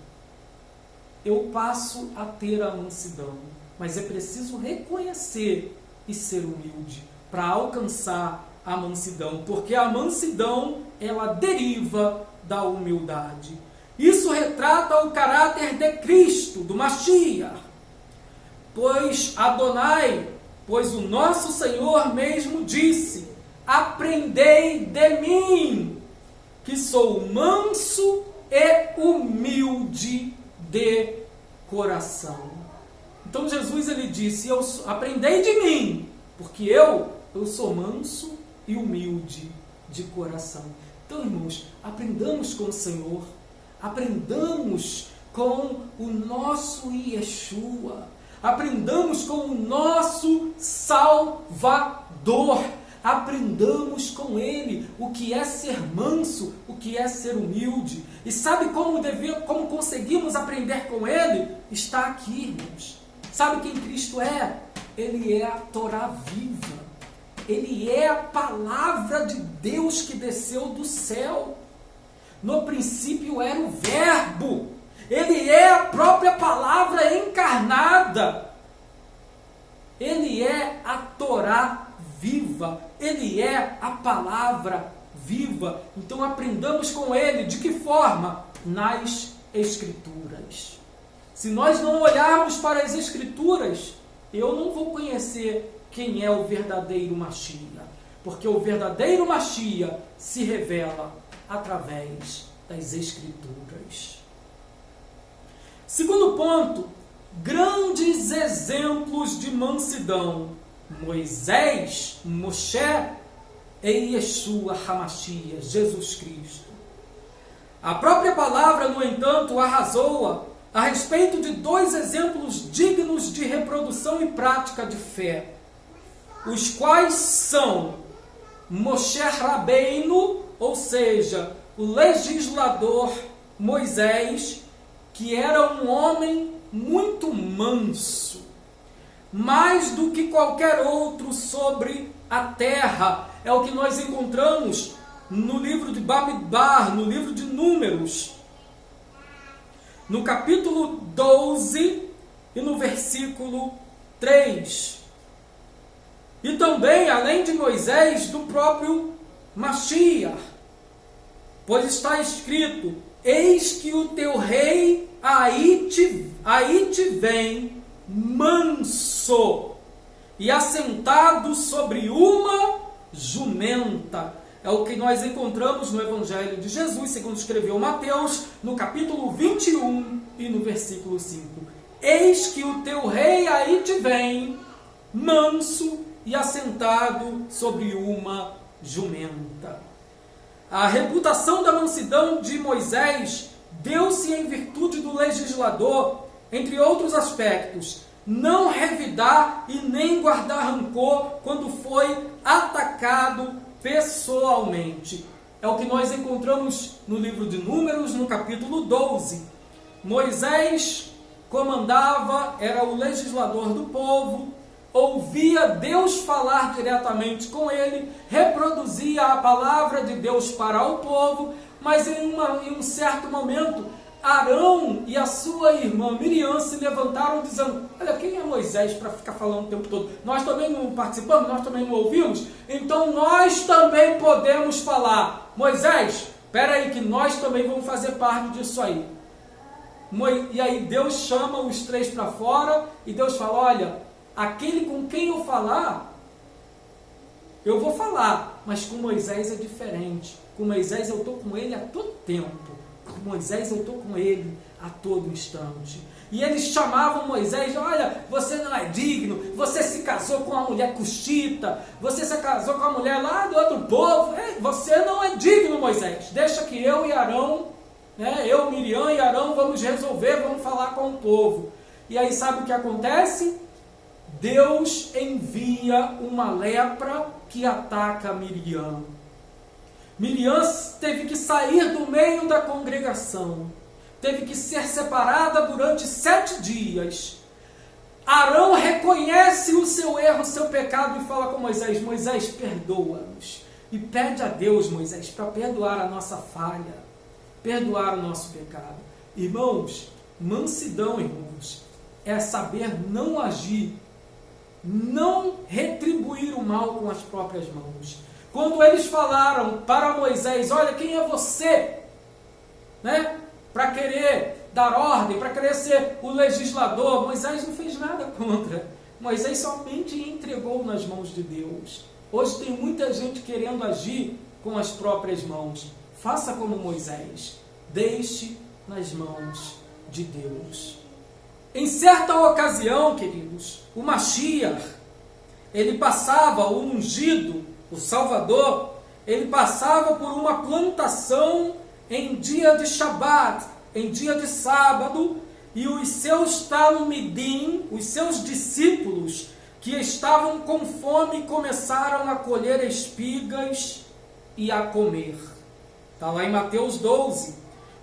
eu passo a ter a mansidão. Mas é preciso reconhecer e ser humilde para alcançar a mansidão, porque a mansidão, ela deriva da humildade. Isso retrata o caráter de Cristo, do Mashiach. Pois o nosso Senhor mesmo disse: aprendei de mim, que sou manso e humilde de coração. Então Jesus, ele disse: aprendei de mim, porque eu sou manso e humilde de coração. Então, irmãos, aprendamos com o Senhor, aprendamos com o nosso Yeshua, aprendamos com o nosso Salvador, aprendamos com Ele o que é ser manso, o que é ser humilde. E sabe como conseguimos aprender com Ele? Está aqui, irmãos. Sabe quem Cristo é? Ele é a Torá viva. Ele é a palavra de Deus que desceu do céu. No princípio era o Verbo. Ele é a própria palavra encarnada. Ele é a Torá viva. Ele é a palavra viva. Então aprendamos com Ele. De que forma? Nas Escrituras. Se nós não olharmos para as Escrituras, eu não vou conhecer quem é o verdadeiro Mashiach. Porque o verdadeiro Mashiach se revela através das Escrituras. Segundo ponto, grandes exemplos de mansidão. Moisés, Moshe e Yeshua HaMashiach, Jesus Cristo. A própria palavra, no entanto, arrasou-a a respeito de dois exemplos dignos de reprodução e prática de fé, os quais são Moshe Rabbeinu, ou seja, o legislador Moisés, que era um homem muito manso, mais do que qualquer outro sobre a terra. É o que nós encontramos no livro de Bamidbar, no livro de Números. No capítulo 12, e no versículo 3. E também, além de Moisés, do próprio Mashiach. Pois está escrito: eis que o teu rei aí te vem, manso, e assentado sobre uma jumenta. É o que nós encontramos no Evangelho de Jesus, segundo escreveu Mateus, no capítulo 21 e no versículo 5. Eis que o teu rei aí te vem, manso e assentado sobre uma jumenta. A reputação da mansidão de Moisés deu-se em virtude do legislador, entre outros aspectos, não revidar e nem guardar rancor quando foi atacado pessoalmente. É o que nós encontramos no livro de Números, no capítulo 12. Moisés comandava, era o legislador do povo, ouvia Deus falar diretamente com ele, reproduzia a palavra de Deus para o povo, mas em um certo momento, Arão e a sua irmã Miriam se levantaram dizendo: olha, quem é Moisés para ficar falando o tempo todo? Nós também não participamos, nós também não ouvimos, então nós também podemos falar. Moisés, espera aí que nós também vamos fazer parte disso aí. E aí Deus chama os três para fora e Deus fala: olha, aquele com quem eu falar, eu vou falar, mas com Moisés é diferente. Com Moisés eu estou com ele a todo tempo. Com Moisés eu estou com ele a todo instante. E eles chamavam Moisés: olha, você não é digno, você se casou com uma mulher cuxita, você se casou com uma mulher lá do outro povo, você não é digno, Moisés. Deixa que eu e Arão, eu, Miriam e Arão, vamos resolver, vamos falar com o povo. E aí sabe o que acontece? Deus envia uma lepra que ataca Miriam. Miriam teve que sair do meio da congregação, teve que ser separada durante 7 dias. Arão reconhece o seu erro, o seu pecado e fala com Moisés: Moisés, perdoa-nos. E pede a Deus, Moisés, para perdoar a nossa falha, perdoar o nosso pecado. Irmãos, mansidão, irmãos, é saber não agir, não retribuir o mal com as próprias mãos. Quando eles falaram para Moisés: olha, quem é você, para querer dar ordem, para querer ser o legislador, Moisés não fez nada contra. Moisés somente entregou nas mãos de Deus. Hoje tem muita gente querendo agir com as próprias mãos. Faça como Moisés, deixe nas mãos de Deus. Em certa ocasião, queridos, o Mashiach, ele passava, o ungido, o Salvador, ele passava por uma plantação em dia de Shabat, em dia de sábado, e os seus talmidim, os seus discípulos, que estavam com fome, começaram a colher espigas e a comer. Está lá em Mateus 12.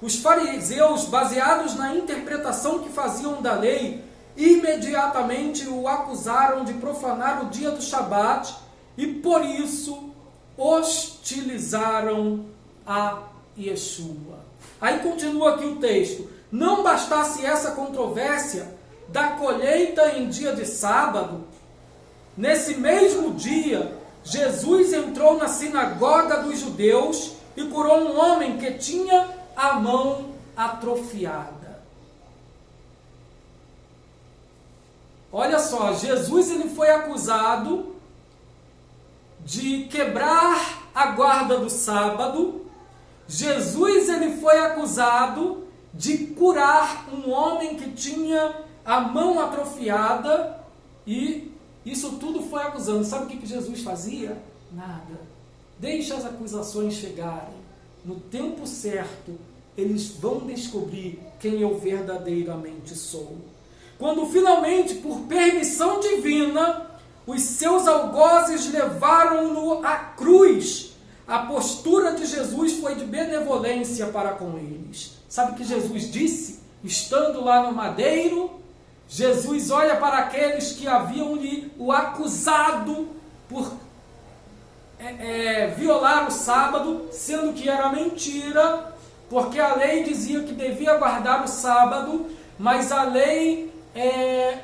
Os fariseus, baseados na interpretação que faziam da lei, imediatamente o acusaram de profanar o dia do Shabat, e por isso hostilizaram a Yeshua. Aí continua aqui o texto: não bastasse essa controvérsia da colheita em dia de sábado, nesse mesmo dia, Jesus entrou na sinagoga dos judeus e curou um homem que tinha a mão atrofiada. Olha só, Jesus ele foi acusado de quebrar a guarda do sábado. Jesus ele foi acusado de curar um homem que tinha a mão atrofiada, e isso tudo foi acusando. Sabe o que Jesus fazia? Nada. Deixa as acusações chegarem. No tempo certo, eles vão descobrir quem eu verdadeiramente sou. Quando finalmente, por permissão divina, os seus algozes levaram-no à cruz, a postura de Jesus foi de benevolência para com eles. Sabe o que Jesus disse? Estando lá no madeiro, Jesus olha para aqueles que haviam o acusado por violar o sábado, sendo que era mentira, porque a lei dizia que devia guardar o sábado, mas a lei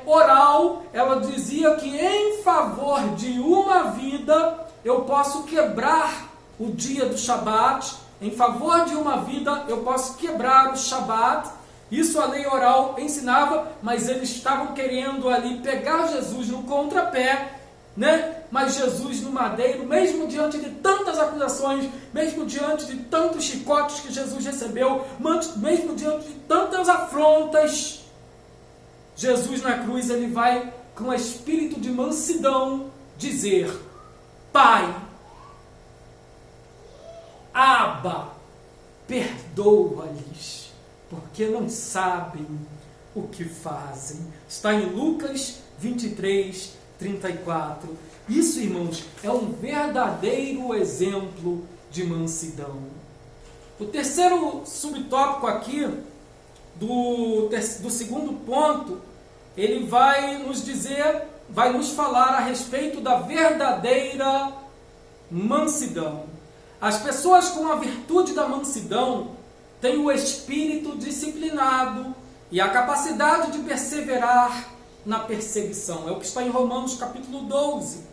oral, ela dizia que em favor de uma vida eu posso quebrar o dia do Shabat, em favor de uma vida eu posso quebrar o Shabat. Isso a lei oral ensinava, mas eles estavam querendo ali pegar Jesus no contrapé, né? Mas Jesus no madeiro, mesmo diante de tantas acusações, mesmo diante de tantos chicotes que Jesus recebeu, mesmo diante de tantas afrontas, Jesus na cruz, ele vai com espírito de mansidão dizer: Pai, Abba, perdoa-lhes, porque não sabem o que fazem. Está em Lucas 23, 34. Isso, irmãos, é um verdadeiro exemplo de mansidão. O terceiro subtópico aqui, do segundo ponto, ele vai nos dizer, vai nos falar a respeito da verdadeira mansidão. As pessoas com a virtude da mansidão têm o espírito disciplinado e a capacidade de perseverar na perseguição. É o que está em Romanos capítulo 12.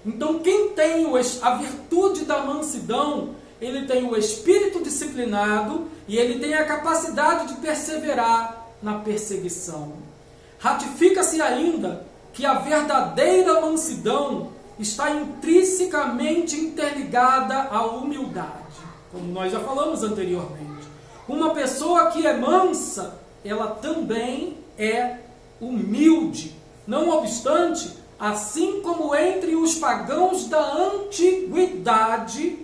Então, quem tem a virtude da mansidão, ele tem o espírito disciplinado e ele tem a capacidade de perseverar na perseguição. Ratifica-se ainda que a verdadeira mansidão está intrinsecamente interligada à humildade, como nós já falamos anteriormente. Uma pessoa que é mansa, ela também é humilde. Não obstante, assim como entre os pagãos da antiguidade,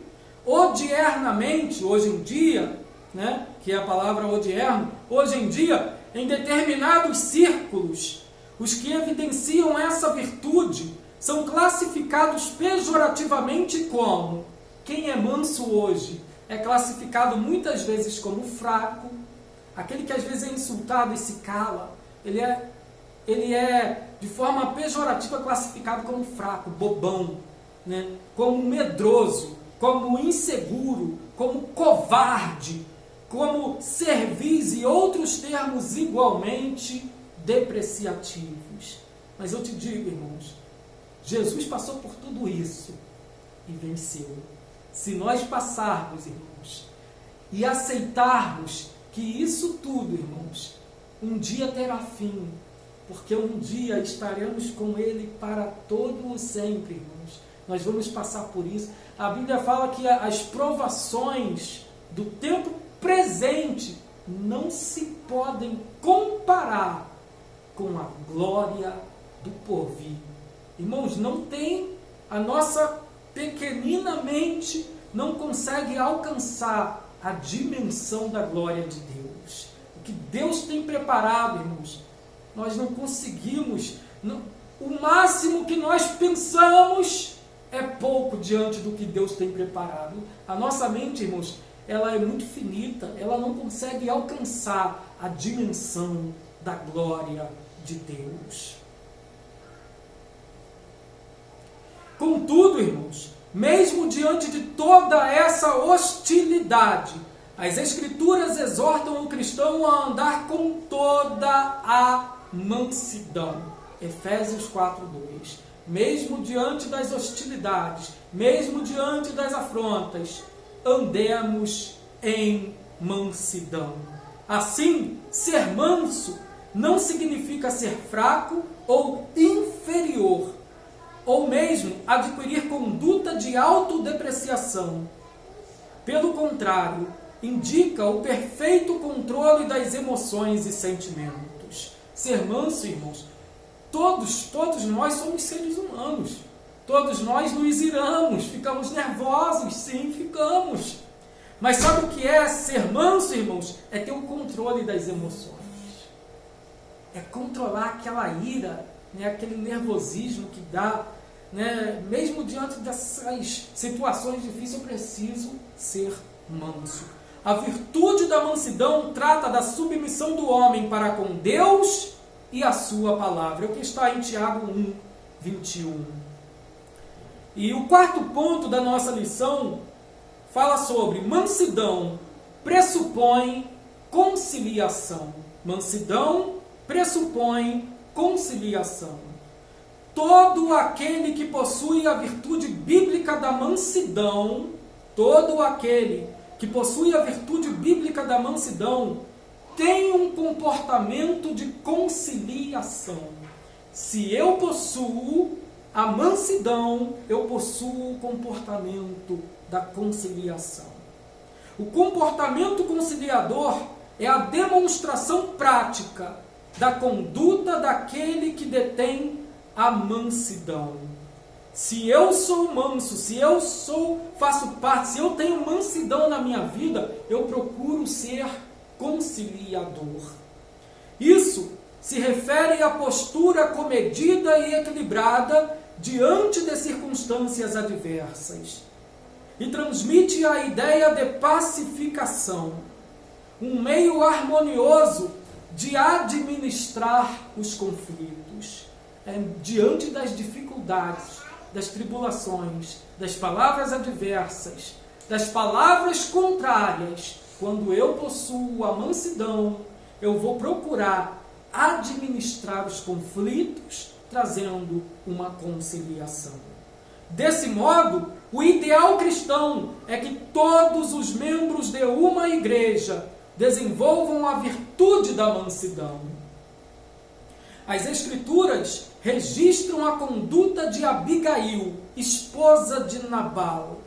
odiernamente, hoje em dia, né, que é a palavra odierno, hoje em dia, em determinados círculos, os que evidenciam essa virtude são classificados pejorativamente como: quem é manso hoje é classificado muitas vezes como fraco, aquele que às vezes é insultado e se cala, ele é de forma pejorativa classificado como fraco, bobão, né? Como medroso, como inseguro, como covarde, como cerviz e outros termos igualmente depreciativos. Mas eu te digo, irmãos, Jesus passou por tudo isso e venceu. Se nós passarmos, irmãos, e aceitarmos que isso tudo, irmãos, um dia terá fim, porque um dia estaremos com Ele para todo o sempre, irmãos. Nós vamos passar por isso. A Bíblia fala que as provações do tempo presente não se podem comparar com a glória do porvir. Irmãos, não tem, a nossa pequenina mente não consegue alcançar a dimensão da glória de Deus. O que Deus tem preparado, irmãos, nós não conseguimos. O máximo que nós pensamos é pouco diante do que Deus tem preparado. A nossa mente, irmãos, ela é muito finita, ela não consegue alcançar a dimensão da glória de Deus. Contudo, irmãos, mesmo diante de toda essa hostilidade, as Escrituras exortam o cristão a andar com toda a mansidão. Efésios 4:2. Mesmo diante das hostilidades, mesmo diante das afrontas, andemos em mansidão. Assim, ser manso não significa ser fraco ou inferior, ou mesmo adquirir conduta de autodepreciação. Pelo contrário, indica o perfeito controle das emoções e sentimentos. Ser manso, irmãos, todos nós somos seres humanos. Todos nós nos iramos, ficamos nervosos, sim, ficamos. Mas sabe o que é ser manso, irmãos? É ter o controle das emoções. É controlar aquela ira, né, aquele nervosismo que dá, né, mesmo diante dessas situações difíceis, eu preciso ser manso. A virtude da mansidão trata da submissão do homem para com Deus e a sua palavra. É o que está em Tiago 1:21. E o quarto ponto da nossa lição fala sobre mansidão pressupõe conciliação. Mansidão pressupõe conciliação. Todo aquele que possui a virtude bíblica da mansidão, todo aquele que possui a virtude bíblica da mansidão, tem um comportamento de conciliação. Se eu possuo a mansidão, eu possuo o comportamento da conciliação. O comportamento conciliador é a demonstração prática da conduta daquele que detém a mansidão. Se eu sou manso, se eu faço parte, se eu tenho mansidão na minha vida, eu procuro ser conciliador. Isso se refere à postura comedida e equilibrada diante de circunstâncias adversas e transmite a ideia de pacificação, um meio harmonioso de administrar os conflitos. Diante das dificuldades, das tribulações, das palavras adversas, das palavras contrárias, quando eu possuo a mansidão, eu vou procurar administrar os conflitos, trazendo uma conciliação. Desse modo, o ideal cristão é que todos os membros de uma igreja desenvolvam a virtude da mansidão. As Escrituras registram a conduta de Abigail, esposa de Nabal,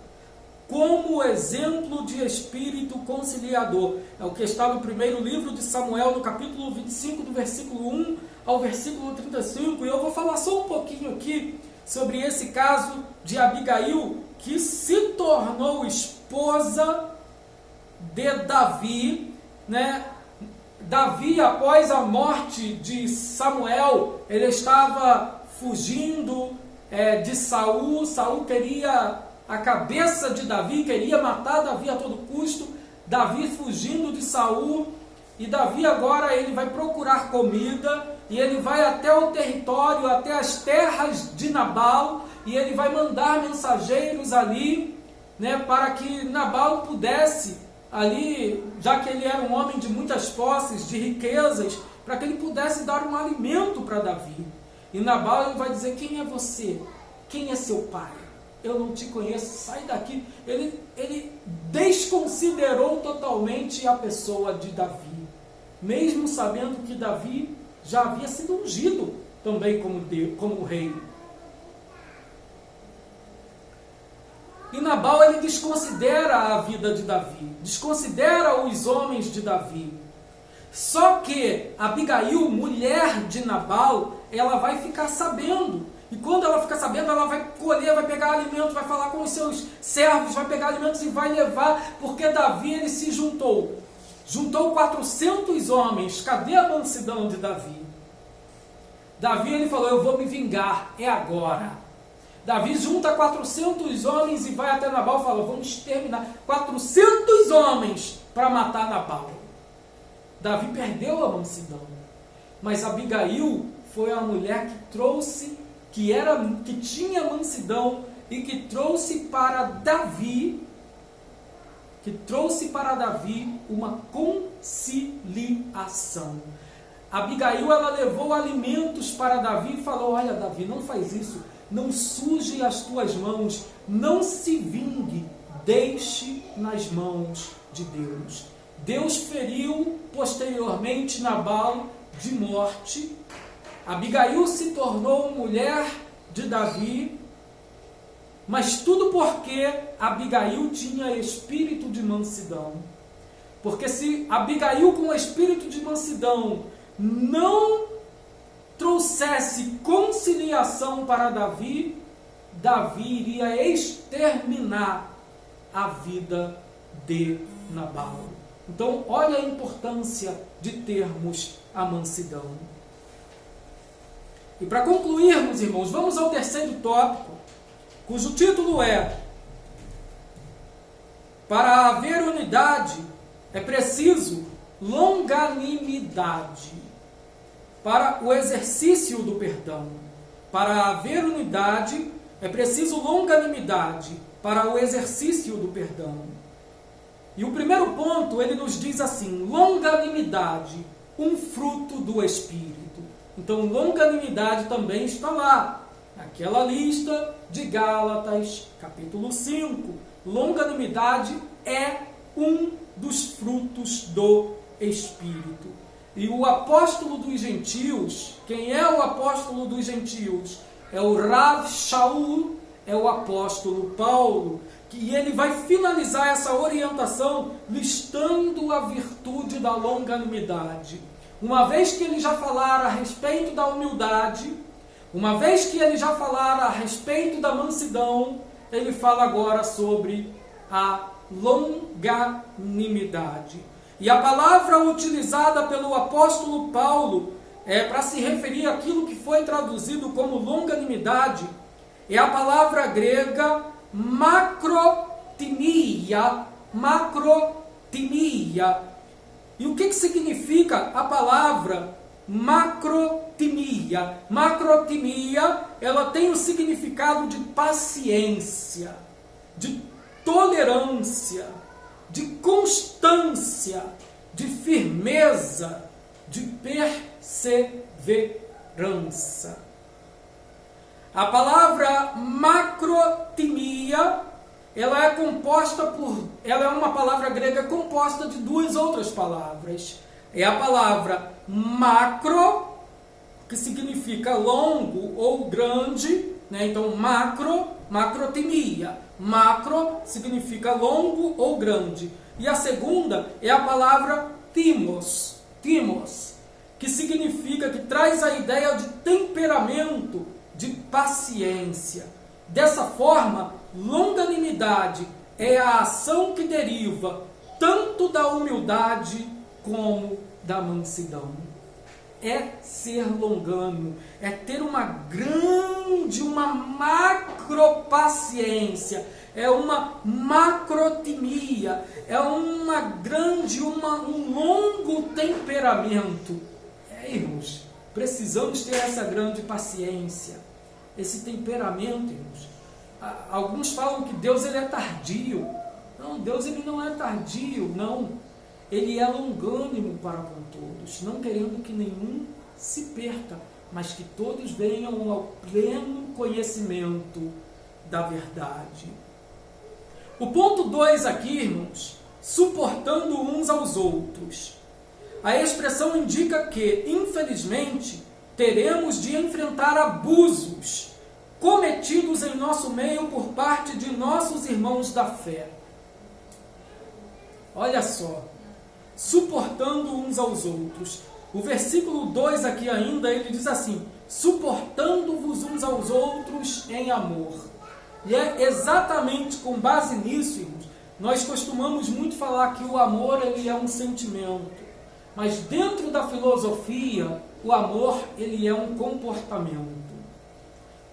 como exemplo de espírito conciliador. É o que está no primeiro livro de Samuel, no capítulo 25, do versículo 1 ao versículo 35. E eu vou falar só um pouquinho aqui sobre esse caso de Abigail, que se tornou esposa de Davi, né? Davi, após a morte de Samuel, ele estava fugindo de Saul. Saul queria a cabeça de Davi, queria matar Davi a todo custo. Davi fugindo de Saul, e Davi agora ele vai procurar comida, e ele vai até o território, até as terras de Nabal, e ele vai mandar mensageiros ali, né, para que Nabal pudesse ali, já que ele era um homem de muitas posses, de riquezas, para que ele pudesse dar um alimento para Davi. E Nabal ele vai dizer: quem é você? Quem é seu pai? Eu não te conheço, sai daqui. Ele desconsiderou totalmente a pessoa de Davi, mesmo sabendo que Davi já havia sido ungido também como rei. E Nabal ele desconsidera a vida de Davi, desconsidera os homens de Davi. Só que Abigail, mulher de Nabal, ela vai ficar sabendo. E quando ela ficar sabendo, ela vai colher, vai pegar alimentos, vai falar com os seus servos, vai pegar alimentos e vai levar, porque Davi ele se juntou 400 homens. Cadê a mansidão de Davi? Davi ele falou: eu vou me vingar, é agora. Davi junta 400 homens e vai até Nabal e fala: vamos exterminar 400 homens para matar Nabal. Davi perdeu a mansidão, mas Abigail foi a mulher que trouxe, que tinha mansidão e que trouxe para Davi uma conciliação. Abigail ela levou alimentos para Davi e falou: olha, Davi, não faz isso. Não suje as tuas mãos, não se vingue, deixe nas mãos de Deus. Deus feriu posteriormente Nabal de morte. Abigail se tornou mulher de Davi, mas tudo porque Abigail tinha espírito de mansidão. Porque se Abigail com espírito de mansidão não trouxesse conciliação para Davi, Davi iria exterminar a vida de Nabal. Então, olha a importância de termos a mansidão. E para concluirmos, irmãos, vamos ao terceiro tópico, cujo título é: para haver unidade é preciso longanimidade. Para o exercício do perdão. Para haver unidade, é preciso longanimidade para o exercício do perdão. E o primeiro ponto, ele nos diz assim: longanimidade um fruto do Espírito. Então, longanimidade também está lá, naquela lista de Gálatas, capítulo 5. Longanimidade é um dos frutos do Espírito. E o apóstolo dos gentios, quem é o apóstolo dos gentios? É o Rav Shaul, é o apóstolo Paulo, que ele vai finalizar essa orientação listando a virtude da longanimidade. Uma vez que ele já falar a respeito da humildade, uma vez que ele já falar a respeito da mansidão, ele fala agora sobre a longanimidade. E a palavra utilizada pelo apóstolo Paulo para se referir àquilo que foi traduzido como longanimidade é a palavra grega macrotimia. Macrotimia. E o que significa a palavra macrotimia? Macrotimia, ela tem o significado de paciência, de tolerância, de constância, de firmeza, de perseverança. A palavra macrotimia, ela é uma palavra grega composta de duas outras palavras. É a palavra macro, que significa longo ou grande, né? Então macrotimia. Macro significa longo ou grande. E a segunda é a palavra timos, que significa, que traz a ideia de temperamento, de paciência. Dessa forma, longanimidade é a ação que deriva tanto da humildade como da mansidão. É ser longânimo, é ter uma macropaciência, é uma macrotimia, é um longo temperamento. Irmãos, precisamos ter essa grande paciência, esse temperamento, irmãos. Alguns falam que Deus ele é tardio. Não, Deus ele não é tardio, não. Ele é longânimo para com todos, não querendo que nenhum se perca, mas que todos venham ao pleno conhecimento da verdade. O ponto 2 aqui, irmãos, suportando uns aos outros. A expressão indica que, infelizmente, teremos de enfrentar abusos cometidos em nosso meio por parte de nossos irmãos da fé. Olha só, suportando uns aos outros. O versículo 2 aqui ainda, ele diz assim, suportando-vos uns aos outros em amor. E é exatamente com base nisso, irmãos, nós costumamos muito falar que o amor ele é um sentimento. Mas dentro da filosofia, o amor ele é um comportamento.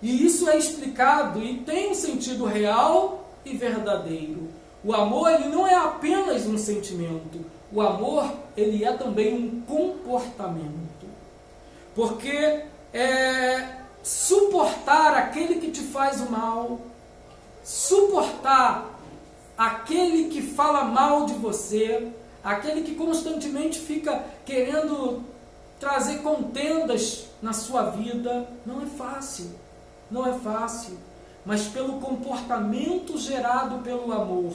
E isso é explicado e tem um sentido real e verdadeiro. O amor ele não é apenas um sentimento. O amor ele é também um comportamento. Porque suportar aquele que te faz o mal, suportar aquele que fala mal de você, aquele que constantemente fica querendo trazer contendas na sua vida, não é fácil. Não é fácil. Mas pelo comportamento gerado pelo amor,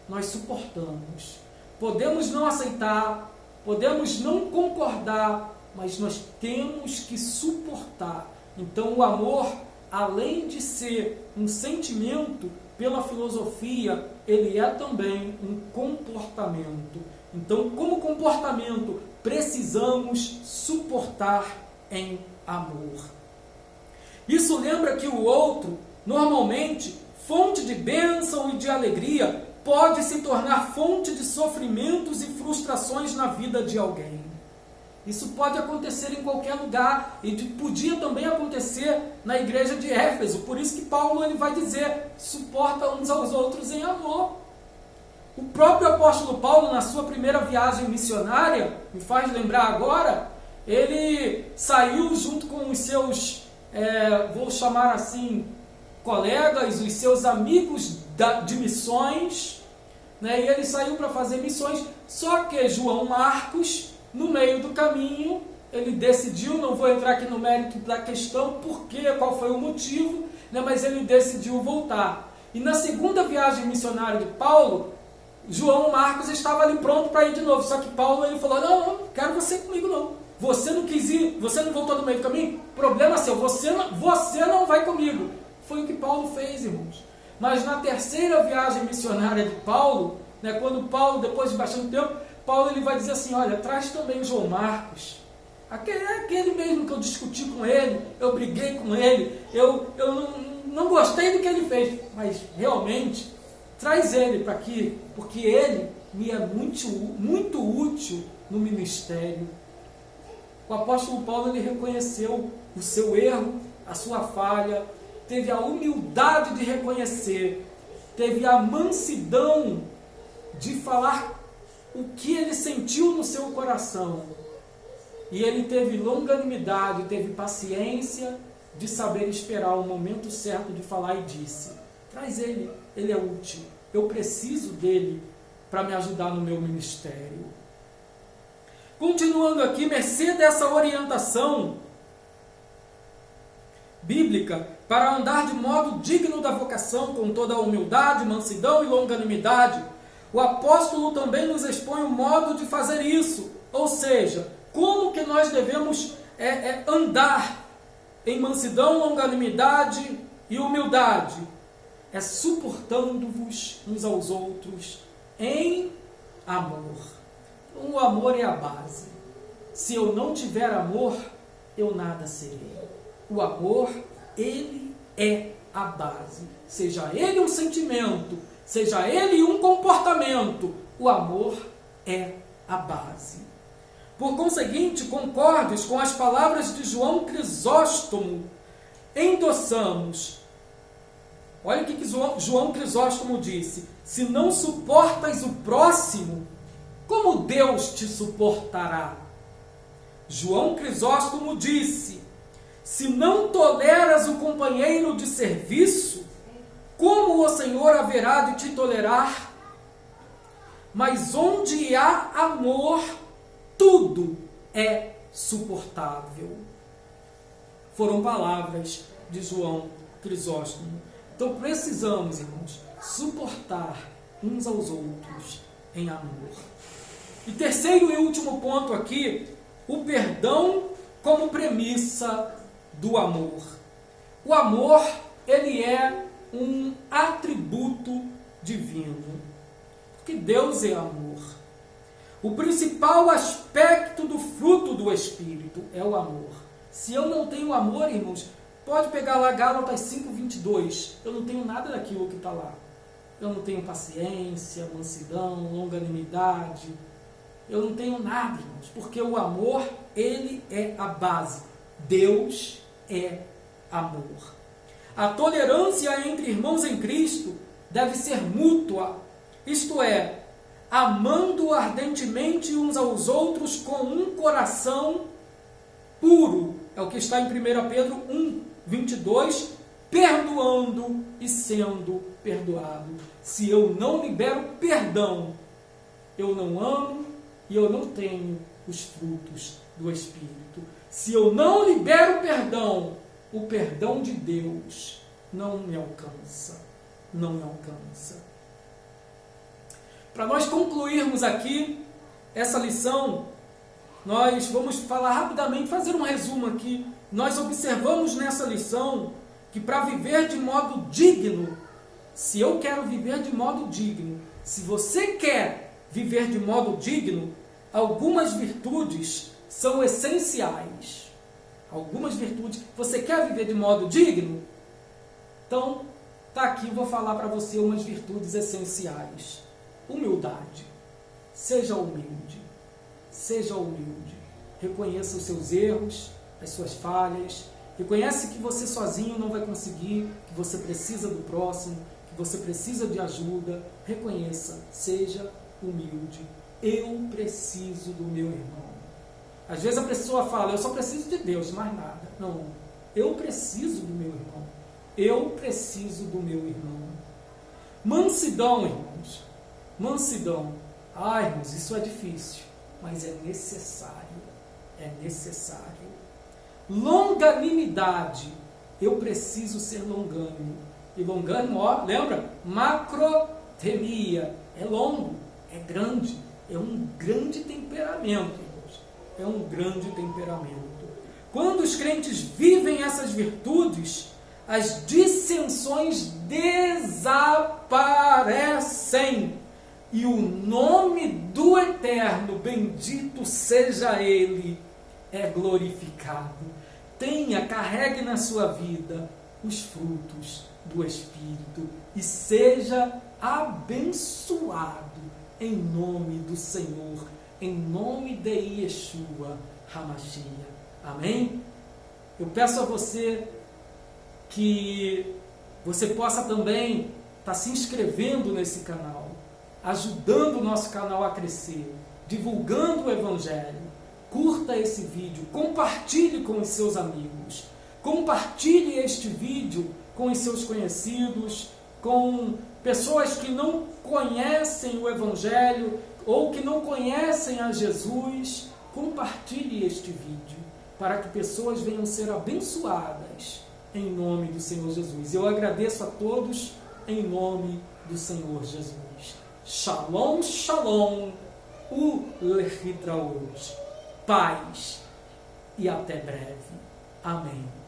nós suportamos. Podemos não aceitar, podemos não concordar, mas nós temos que suportar. Então o amor, além de ser um sentimento, pela filosofia, ele é também um comportamento. Então, como comportamento, precisamos suportar em amor. Isso lembra que o outro, normalmente, fonte de bênção e de alegria, pode se tornar fonte de sofrimentos e frustrações na vida de alguém. Isso pode acontecer em qualquer lugar e podia também acontecer na igreja de Éfeso. Por isso que Paulo ele vai dizer, suporta uns aos outros em amor. O próprio apóstolo Paulo, na sua primeira viagem missionária, me faz lembrar agora, ele saiu junto com os seus, vou chamar assim, colegas, os seus amigos de missões, né? E ele saiu para fazer missões, só que João Marcos, No meio do caminho, ele decidiu, não vou entrar aqui no mérito da questão, por quê, qual foi o motivo, né, mas ele decidiu voltar. E na segunda viagem missionária de Paulo, João Marcos estava ali pronto para ir de novo, só que Paulo ele falou, não quero você comigo não. Você não quis ir, você não voltou no meio do caminho? Problema seu, você não vai comigo. Foi o que Paulo fez, irmãos. Mas na terceira viagem missionária de Paulo, né, quando Paulo, depois de bastante tempo, Paulo ele vai dizer assim, olha, traz também o João Marcos. Aquele mesmo que eu discuti com ele, eu briguei com ele, eu não gostei do que ele fez, mas realmente traz ele para aqui, porque ele me é muito útil no ministério. O apóstolo Paulo ele reconheceu o seu erro, a sua falha, teve a humildade de reconhecer, teve a mansidão de falar o que ele sentiu no seu coração. E ele teve longanimidade, teve paciência de saber esperar o momento certo de falar e disse, traz ele é útil, eu preciso dele para me ajudar no meu ministério. Continuando aqui, mercê dessa orientação bíblica para andar de modo digno da vocação, com toda a humildade, mansidão e longanimidade, o apóstolo também nos expõe o modo de fazer isso, ou seja, como que nós devemos andar em mansidão, longanimidade e humildade? É suportando-vos uns aos outros em amor. O amor é a base. Se eu não tiver amor, eu nada serei. O amor, ele é a base. Seja ele um sentimento, seja ele um comportamento, o amor é a base. Por conseguinte, concordes com as palavras de João Crisóstomo, endossamos. Olha o que João Crisóstomo disse, se não suportas o próximo, como Deus te suportará? João Crisóstomo disse, se não toleras o companheiro de serviço, como o Senhor haverá de te tolerar? Mas onde há amor, tudo é suportável. Foram palavras de João Crisóstomo. Então precisamos, irmãos, suportar uns aos outros em amor. E terceiro e último ponto aqui, o perdão como premissa do amor. O amor, ele é um atributo divino, porque Deus é amor. O principal aspecto do fruto do Espírito é o amor. Se eu não tenho amor, irmãos, pode pegar lá Gálatas 5:22. Eu não tenho nada daquilo que está lá. Eu não tenho paciência, mansidão, longanimidade. Eu não tenho nada, irmãos, porque o amor, ele é a base. Deus é amor. A tolerância entre irmãos em Cristo deve ser mútua, isto é, amando ardentemente uns aos outros com um coração puro. É o que está em 1 Pedro 1:22, perdoando e sendo perdoado. Se eu não libero perdão, eu não amo e eu não tenho os frutos do Espírito. Se eu não libero perdão, o perdão de Deus não me alcança. Não me alcança. Para nós concluirmos aqui essa lição, nós vamos falar rapidamente, fazer um resumo aqui. Nós observamos nessa lição que para viver de modo digno, se eu quero viver de modo digno, se você quer viver de modo digno, algumas virtudes são essenciais. Algumas virtudes. Você quer viver de modo digno? Então, tá aqui, eu vou falar para você umas virtudes essenciais. Humildade. Seja humilde. Seja humilde. Reconheça os seus erros, as suas falhas. Reconhece que você sozinho não vai conseguir, que você precisa do próximo, que você precisa de ajuda. Reconheça. Seja humilde. Eu preciso do meu irmão. Às vezes a pessoa fala, eu só preciso de Deus, mais nada. Não, eu preciso do meu irmão. Eu preciso do meu irmão. Mansidão, irmãos. Mansidão. Ah, irmãos, isso é difícil. mas é necessário. É necessário. Longanimidade. Eu preciso ser longânimo. E longânimo, ó, lembra? Macrotemia. É longo, é grande. É um grande temperamento, irmãos. É um grande temperamento. Quando os crentes vivem essas virtudes, as dissensões desaparecem. E o nome do Eterno, bendito seja Ele, é glorificado. Carregue na sua vida os frutos do Espírito e seja abençoado em nome do Senhor, em nome de Yeshua HaMashiach. Amém? Eu peço a você que você possa também estar se inscrevendo nesse canal, ajudando o nosso canal a crescer, divulgando o Evangelho. Curta esse vídeo, compartilhe com os seus amigos, compartilhe este vídeo com os seus conhecidos, com pessoas que não conhecem o Evangelho ou que não conhecem a Jesus. Compartilhe este vídeo para que pessoas venham ser abençoadas em nome do Senhor Jesus. Eu agradeço a todos em nome do Senhor Jesus. Shalom, shalom, ulehitraot. Paz e até breve. Amém.